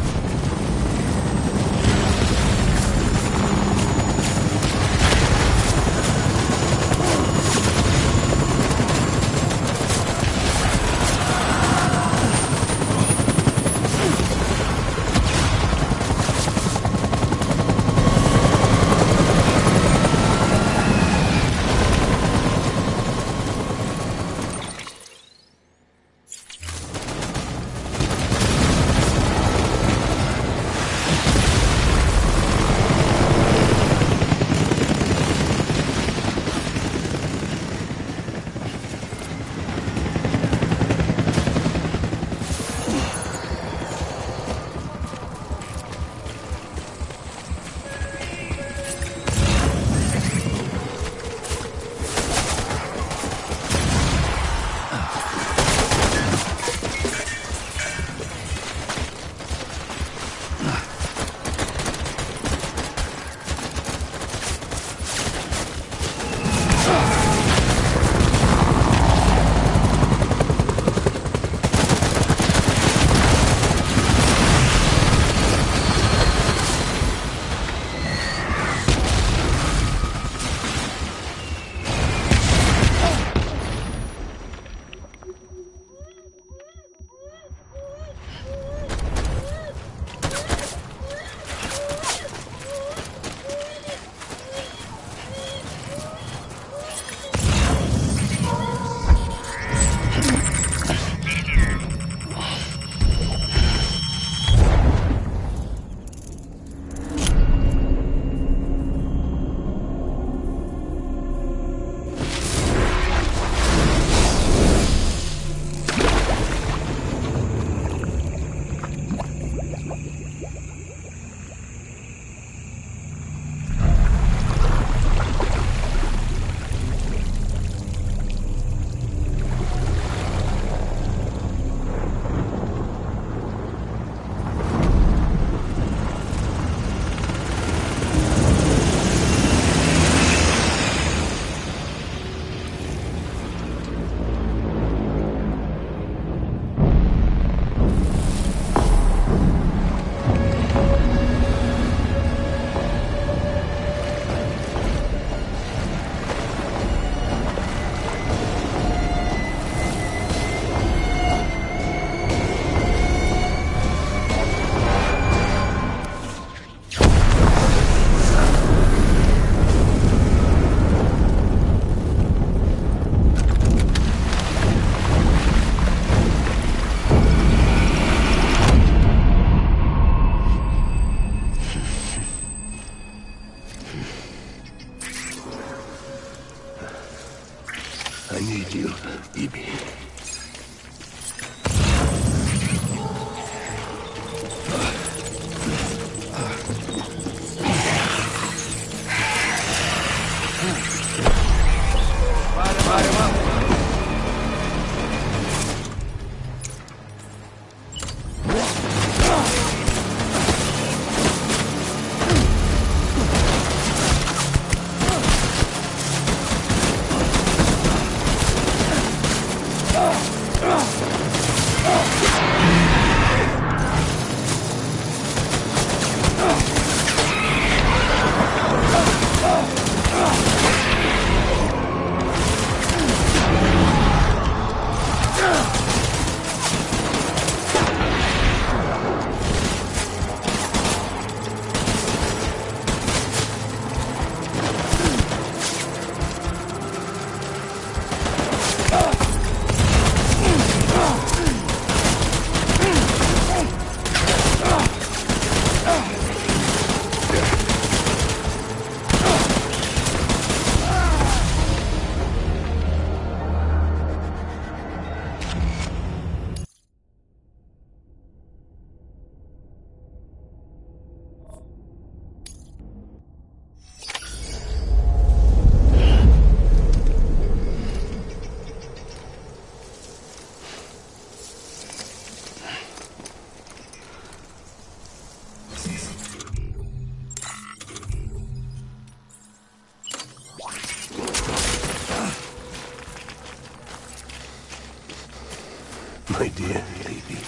My dear baby.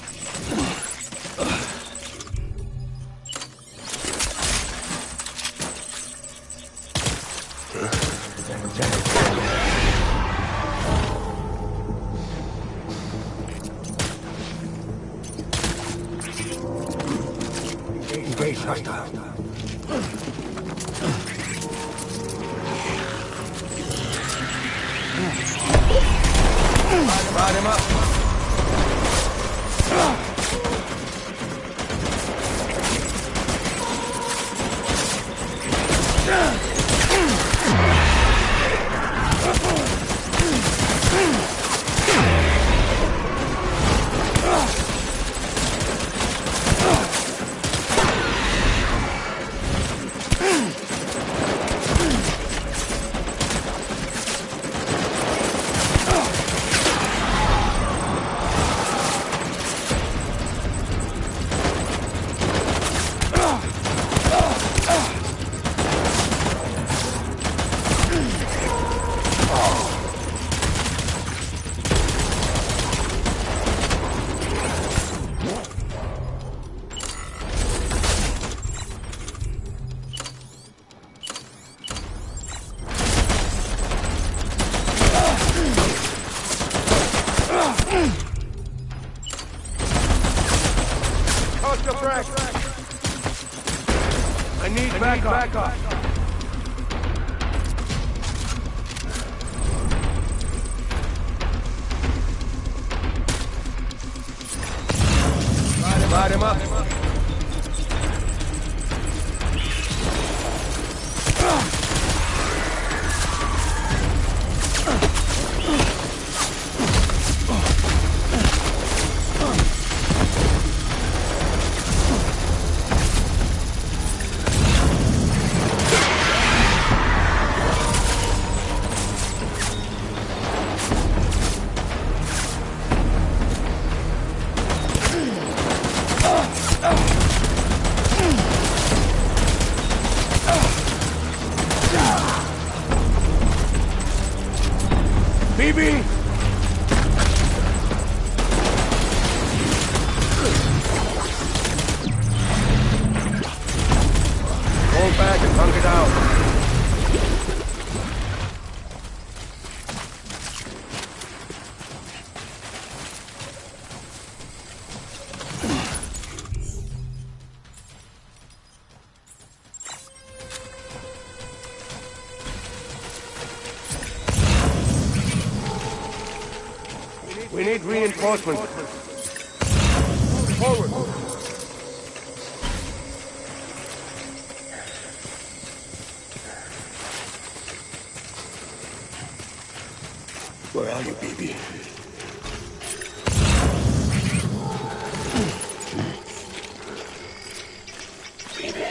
Engage hostile. Ride him up. I need backup. Ride him up. BB! Hold back and hunk it out. We need reinforcements. Forward. Where are you, baby? Baby.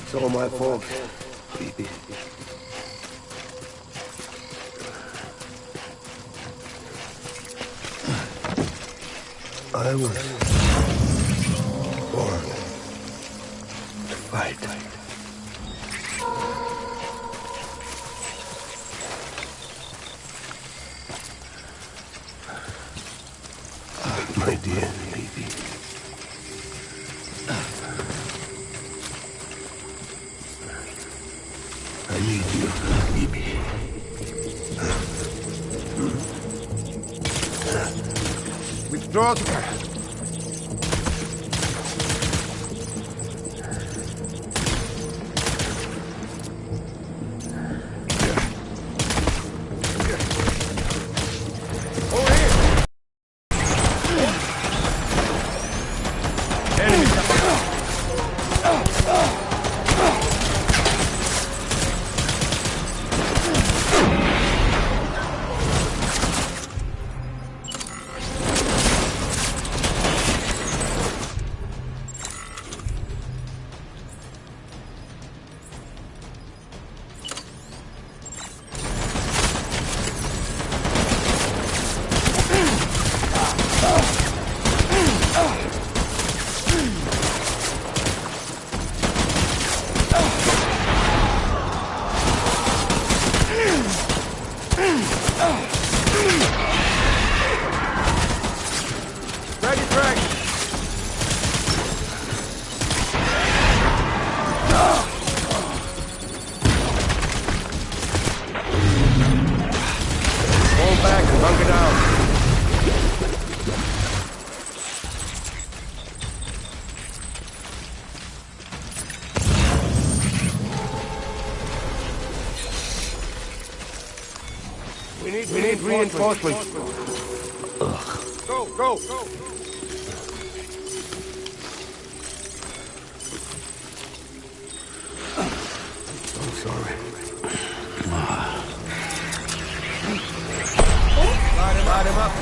It's all my fault. Baby. I was born to fight. My dear baby. I need you, baby. Withdraw to her. Ready, Frank! Fall back and hunker down. We need reinforcements. Go! I'm sorry. Light him up.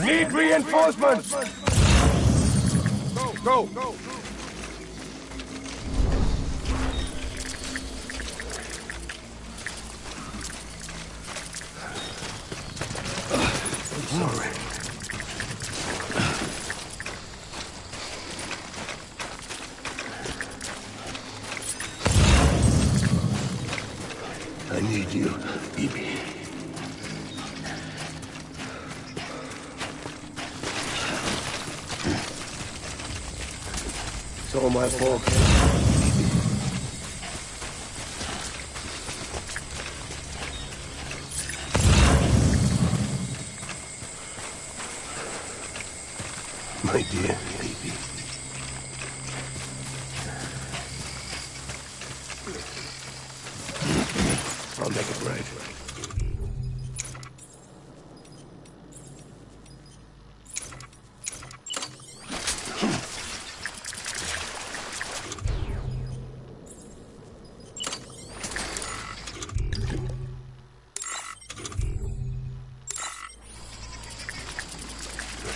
Need reinforcements! Go! Sorry. I need you, Bibi. It's all my fault. My dear baby. I'll make it right.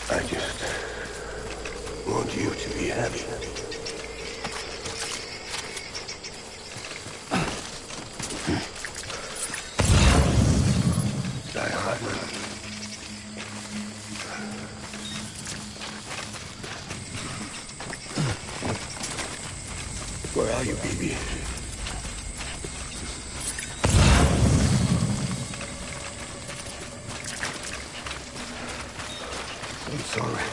I just want you to be happy. Die hard now. Where are you, baby? I'm sorry.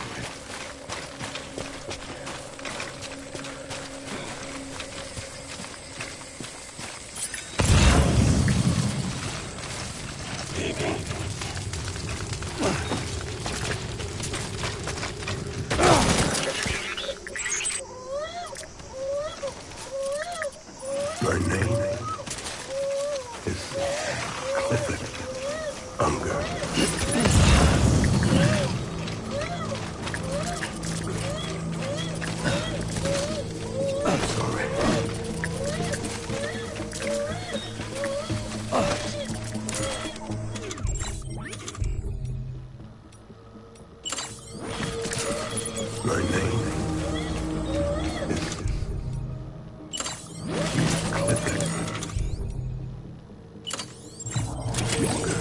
Baby. My name is Clifford Unger. I'm sorry. My name is Clifford Unger.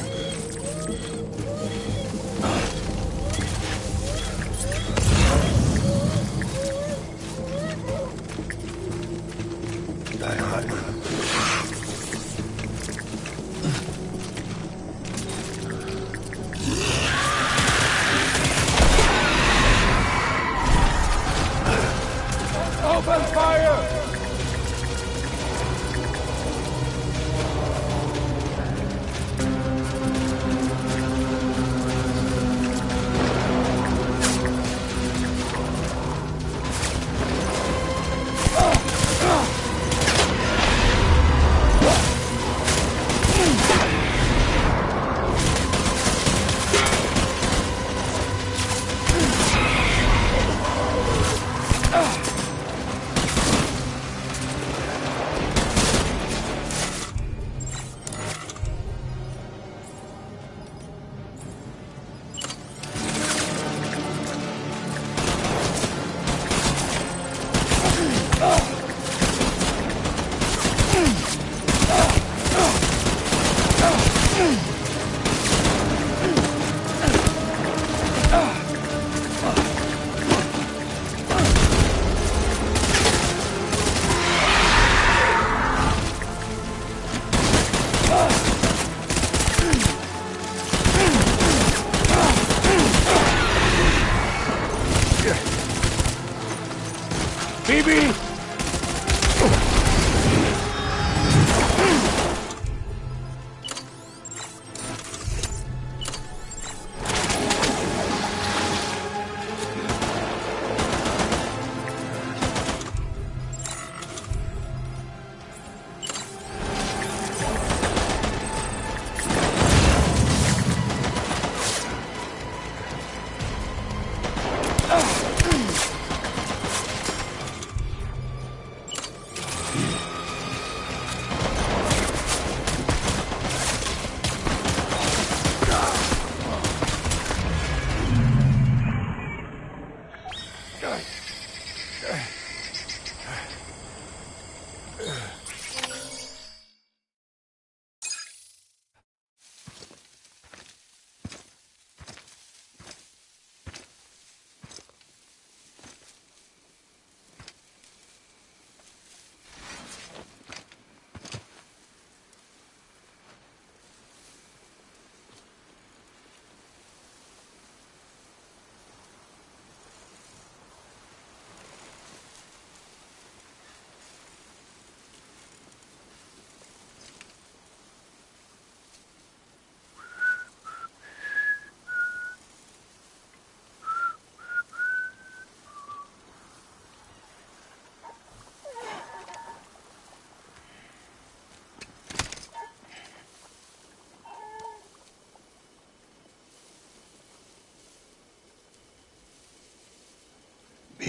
Die hard now. Open fire! Baby!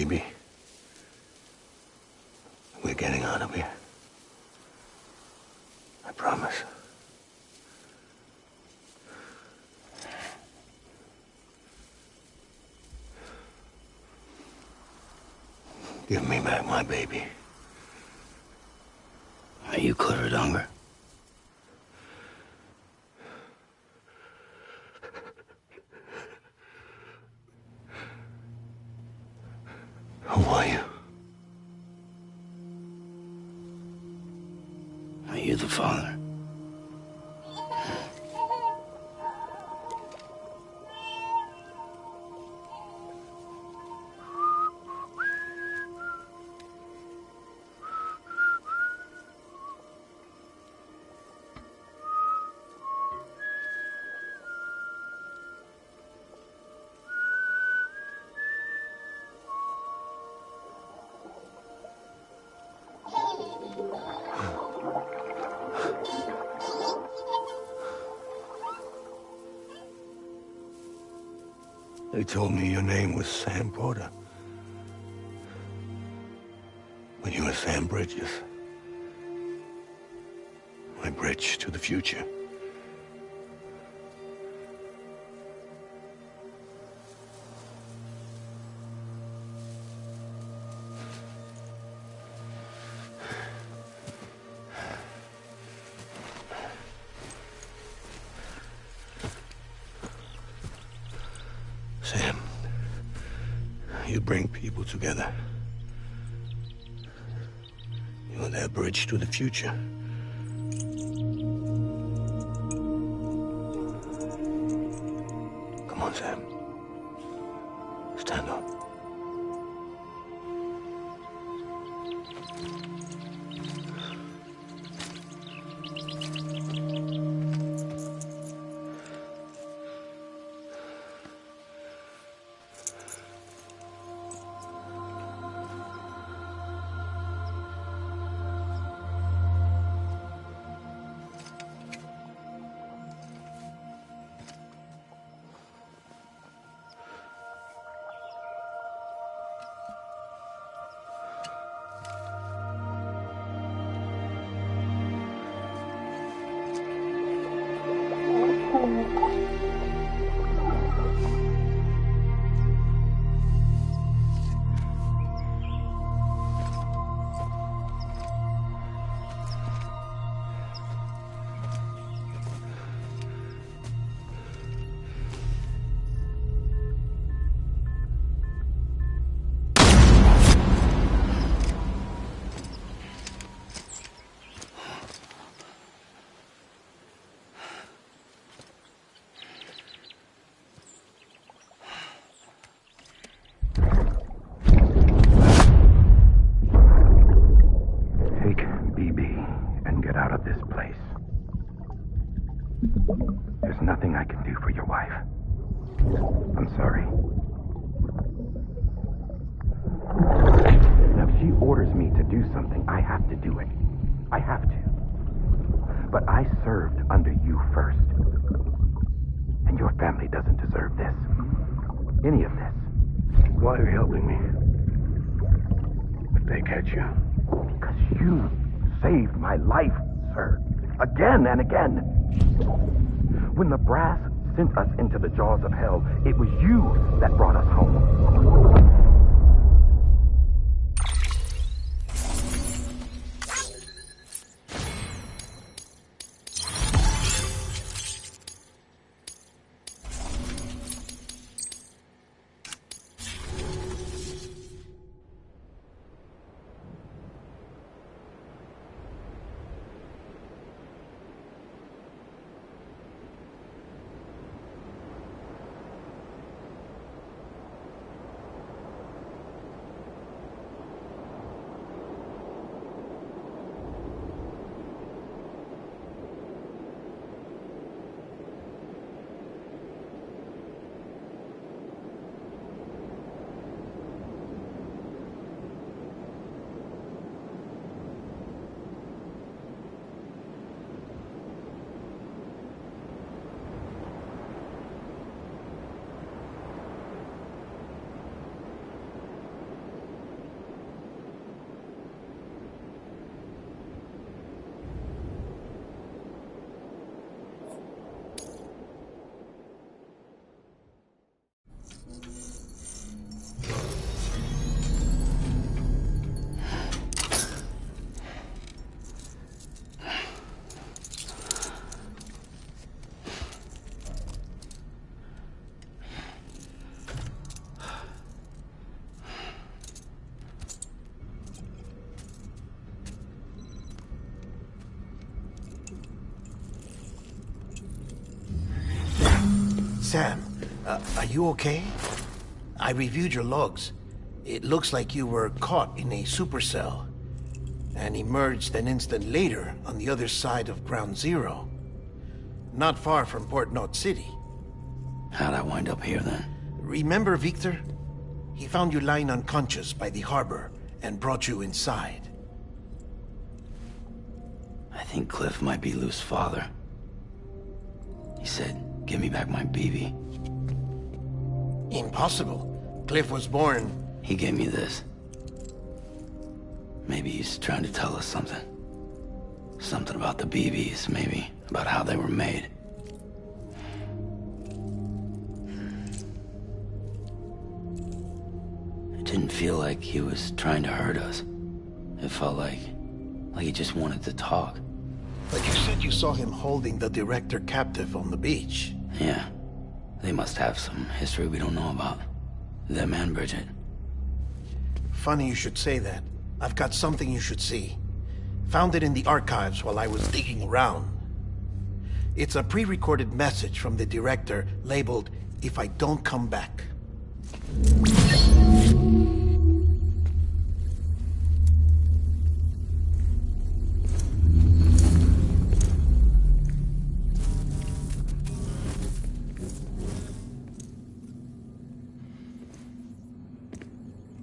Baby, we're getting out of here. I promise. Give me back my baby. Are you clear of hunger? Who are you? Are you the father? They told me your name was Sam Porter. But you were Sam Bridges. My bridge to the future. Sam, you bring people together. You're their bridge to the future. Come on, Sam. Stand up. There's nothing I can do for your wife. I'm sorry. Now, if she orders me to do something, I have to do it. I have to. But I served under you first. And your family doesn't deserve this. Any of this. Why are you helping me? If they catch you. Because you saved my life, sir. Again and again. When the brass sent us into the jaws of hell, it was you that brought us home. Sam, are you okay? I reviewed your logs. It looks like you were caught in a supercell and emerged an instant later on the other side of Ground Zero. Not far from Port Knot City. How'd I wind up here then? Remember Victor? He found you lying unconscious by the harbor and brought you inside. I think Cliff might be Lou's father. He said, give me back my BB. Impossible. Cliff was born... He gave me this. Maybe he's trying to tell us something. Something about the BBs, maybe. About how they were made. It didn't feel like he was trying to hurt us. It felt like he just wanted to talk. But you said you saw him holding the director captive on the beach. Yeah. They must have some history we don't know about. Them and Bridget. Funny you should say that. I've got something you should see. Found it in the archives while I was digging around. It's a pre-recorded message from the director labeled, "If I don't come back."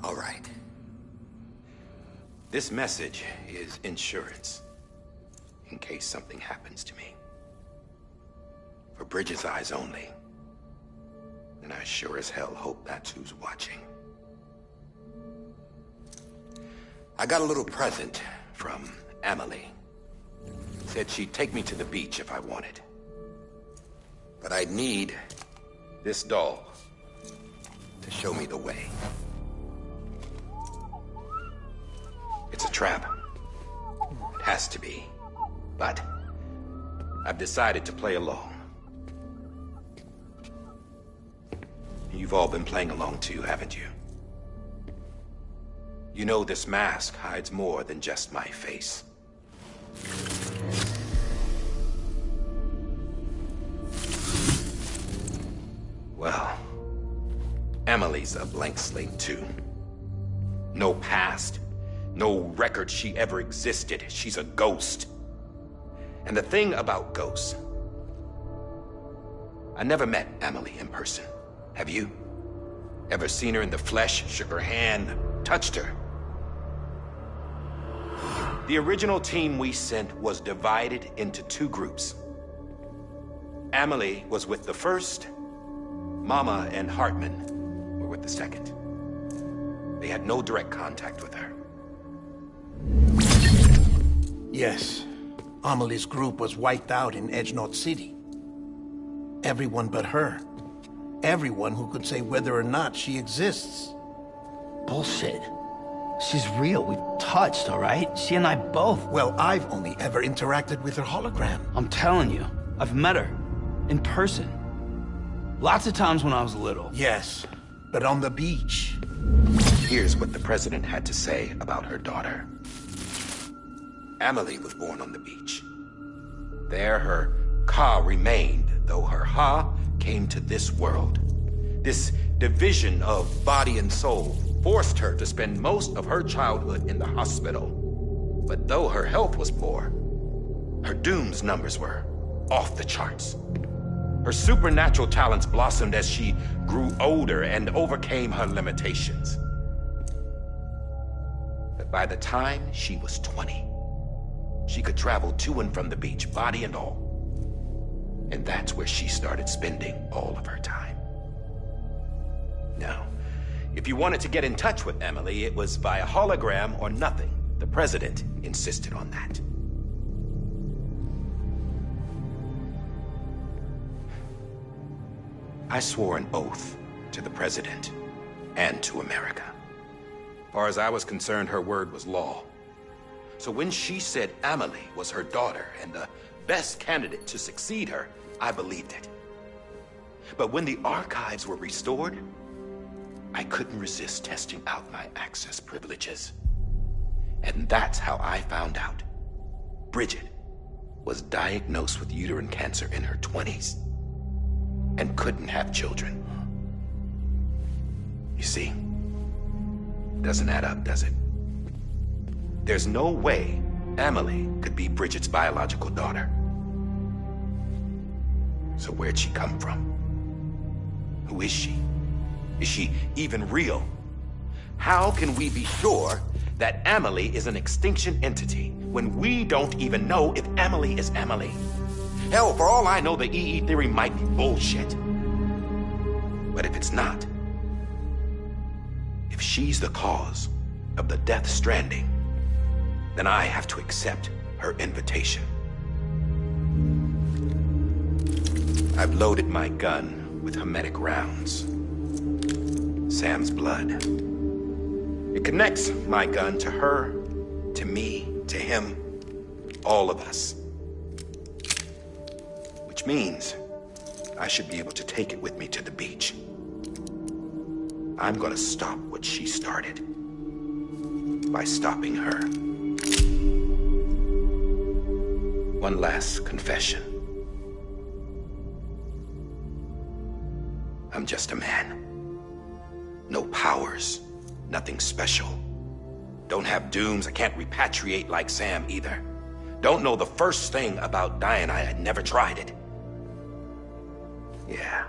All right. This message is insurance, in case something happens to me. For Bridget's eyes only. And I sure as hell hope that's who's watching. I got a little present from Emily. Said she'd take me to the beach if I wanted. But I'd need this doll to show me the way. It's a trap. It has to be. But I've decided to play along. You've all been playing along too, haven't you? You know this mask hides more than just my face. Well, Emily's a blank slate too. No past. No record she ever existed. She's a ghost. And the thing about ghosts... I never met Emily in person. Have you? Ever seen her in the flesh, shook her hand, touched her? The original team we sent was divided into two groups. Emily was with the first. Mama and Hartman were with the second. They had no direct contact with her. Yes. Amelie's group was wiped out in Edge Knot City. Everyone but her. Everyone who could say whether or not she exists. Bullshit. She's real. We've touched, all right? She and I both. Well, I've only ever interacted with her hologram. I'm telling you, I've met her. In person. Lots of times when I was little. Yes, but on the beach. Here's what the president had to say about her daughter. Emily was born on the beach. There her Ka remained, though her Ha came to this world. This division of body and soul forced her to spend most of her childhood in the hospital. But though her health was poor, her Doom's numbers were off the charts. Her supernatural talents blossomed as she grew older and overcame her limitations. But by the time she was 20, she could travel to and from the beach, body and all. And that's where she started spending all of her time. Now, if you wanted to get in touch with Emily, it was via hologram or nothing. The president insisted on that. I swore an oath to the president and to America. As far as I was concerned, her word was law. So when she said Emily was her daughter and the best candidate to succeed her, I believed it. But when the archives were restored, I couldn't resist testing out my access privileges. And that's how I found out Bridget was diagnosed with uterine cancer in her 20s. and couldn't have children. You see, doesn't add up, does it? There's no way Amelie could be Bridget's biological daughter. So where'd she come from? Who is she? Is she even real? How can we be sure that Amelie is an extinction entity when we don't even know if Amelie is Amelie? Hell, for all I know, the EE theory might be bullshit. But if it's not, if she's the cause of the Death Stranding, then I have to accept her invitation. I've loaded my gun with hermetic rounds. Sam's blood. It connects my gun to her, to me, to him, all of us. Which means I should be able to take it with me to the beach. I'm gonna stop what she started by stopping her. One last confession. I'm just a man. No powers, nothing special. Don't have dooms, I can't repatriate like Sam either. Don't know the first thing about dying, I had never tried it. Yeah.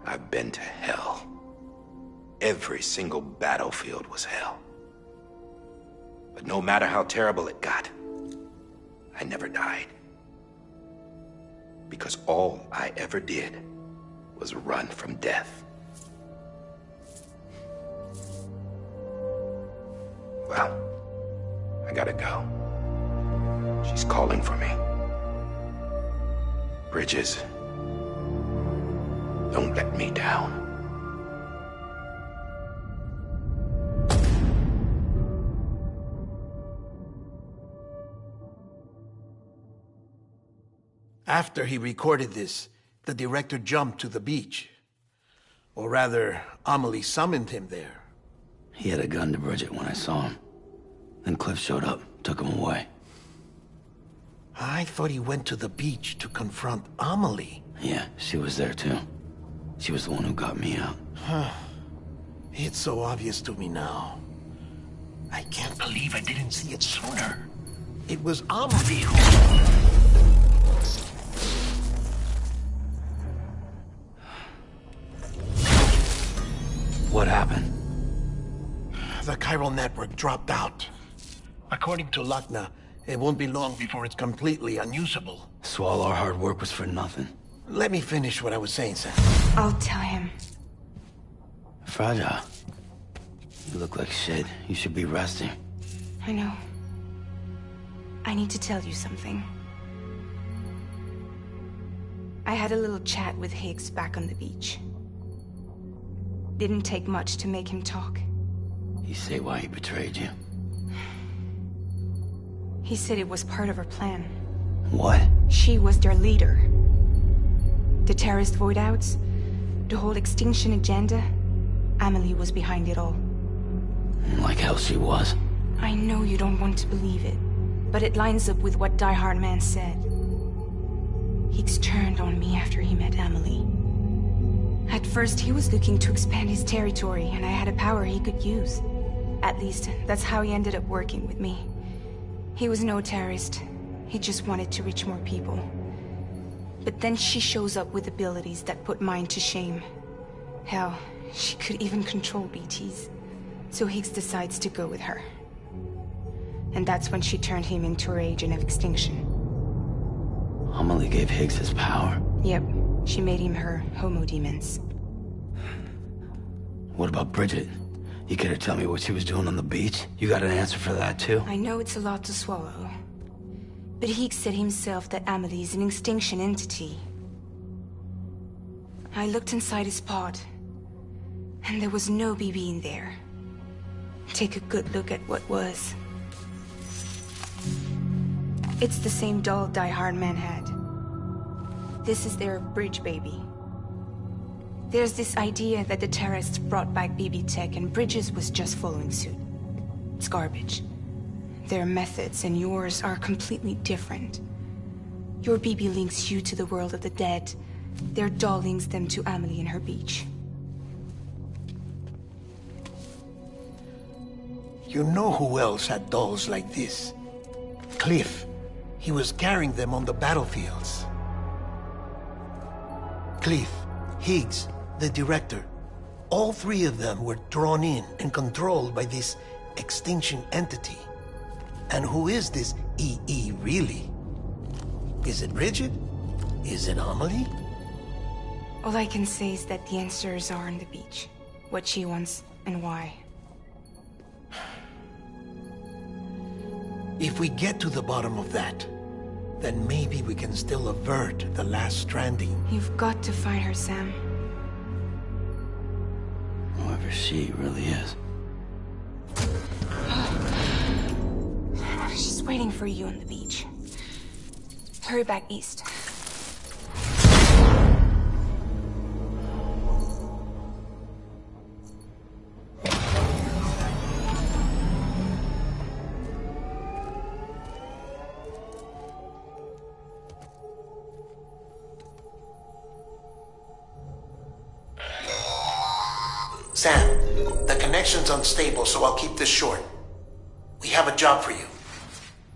I've been to hell. Every single battlefield was hell. But no matter how terrible it got, I never died. Because all I ever did was run from death. Well, I gotta go. She's calling for me. Bridges, don't let me down. After he recorded this, the director jumped to the beach. Or rather, Amelie summoned him there. He had a gun to Bridget when I saw him. Then Cliff showed up, took him away. I thought he went to the beach to confront Amelie. Yeah, she was there too. She was the one who got me out. It's so obvious to me now. I can't believe I didn't see it sooner. It was Amelie who... What happened? The chiral network dropped out. According to Luckna, it won't be long before it's completely unusable. So all our hard work was for nothing. Let me finish what I was saying, Sam. I'll tell him. Fragile. You look like shit. You should be resting. I know. I need to tell you something. I had a little chat with Higgs back on the beach. Didn't take much to make him talk. You say why he betrayed you? He said it was part of her plan. What? She was their leader. The terrorist voidouts, the whole extinction agenda, Amelie was behind it all. Like hell she was. I know you don't want to believe it, but it lines up with what Die Hard Man said. Higgs turned on me after he met Amelie. At first, he was looking to expand his territory, and I had a power he could use. At least, that's how he ended up working with me. He was no terrorist. He just wanted to reach more people. But then she shows up with abilities that put mine to shame. Hell, she could even control BTs. So Higgs decides to go with her. And that's when she turned him into her agent of extinction. Amelie gave Higgs his power? Yep. She made him her homo demons. What about Bridget? You care to tell me what she was doing on the beach? You got an answer for that too? I know it's a lot to swallow. But Higgs said himself that Amelie is an extinction entity. I looked inside his pod, and there was no BB in there. Take a good look at what was. It's the same doll Die Hard Man had. This is their bridge baby. There's this idea that the terrorists brought back BB tech and Bridges was just following suit. It's garbage. Their methods and yours are completely different. Your BB links you to the world of the dead, Their doll links them to Amelie and her beach. You know who else had dolls like this? Cliff. He was carrying them on the battlefields. Cliff, Higgs, the director. All three of them were drawn in and controlled by this extinction entity. And who is this EE really? Is it Bridget? Is it Amelie? All I can say is that the answers are on the beach. What she wants and why. If we get to the bottom of that, then maybe we can still avert the last stranding. You've got to find her, Sam. Whoever she really is. She's waiting for you on the beach. Hurry back east. Sam, the connection's unstable, so I'll keep this short. We have a job for you.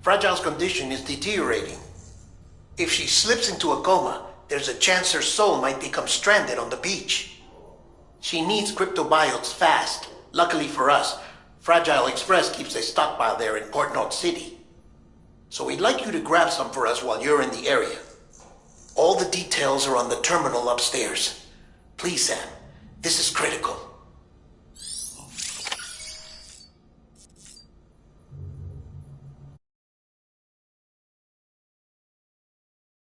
Fragile's condition is deteriorating. If she slips into a coma, there's a chance her soul might become stranded on the beach. She needs cryptobiotes fast. Luckily for us, Fragile Express keeps a stockpile there in Port North City. So we'd like you to grab some for us while you're in the area. All the details are on the terminal upstairs. Please, Sam, this is critical.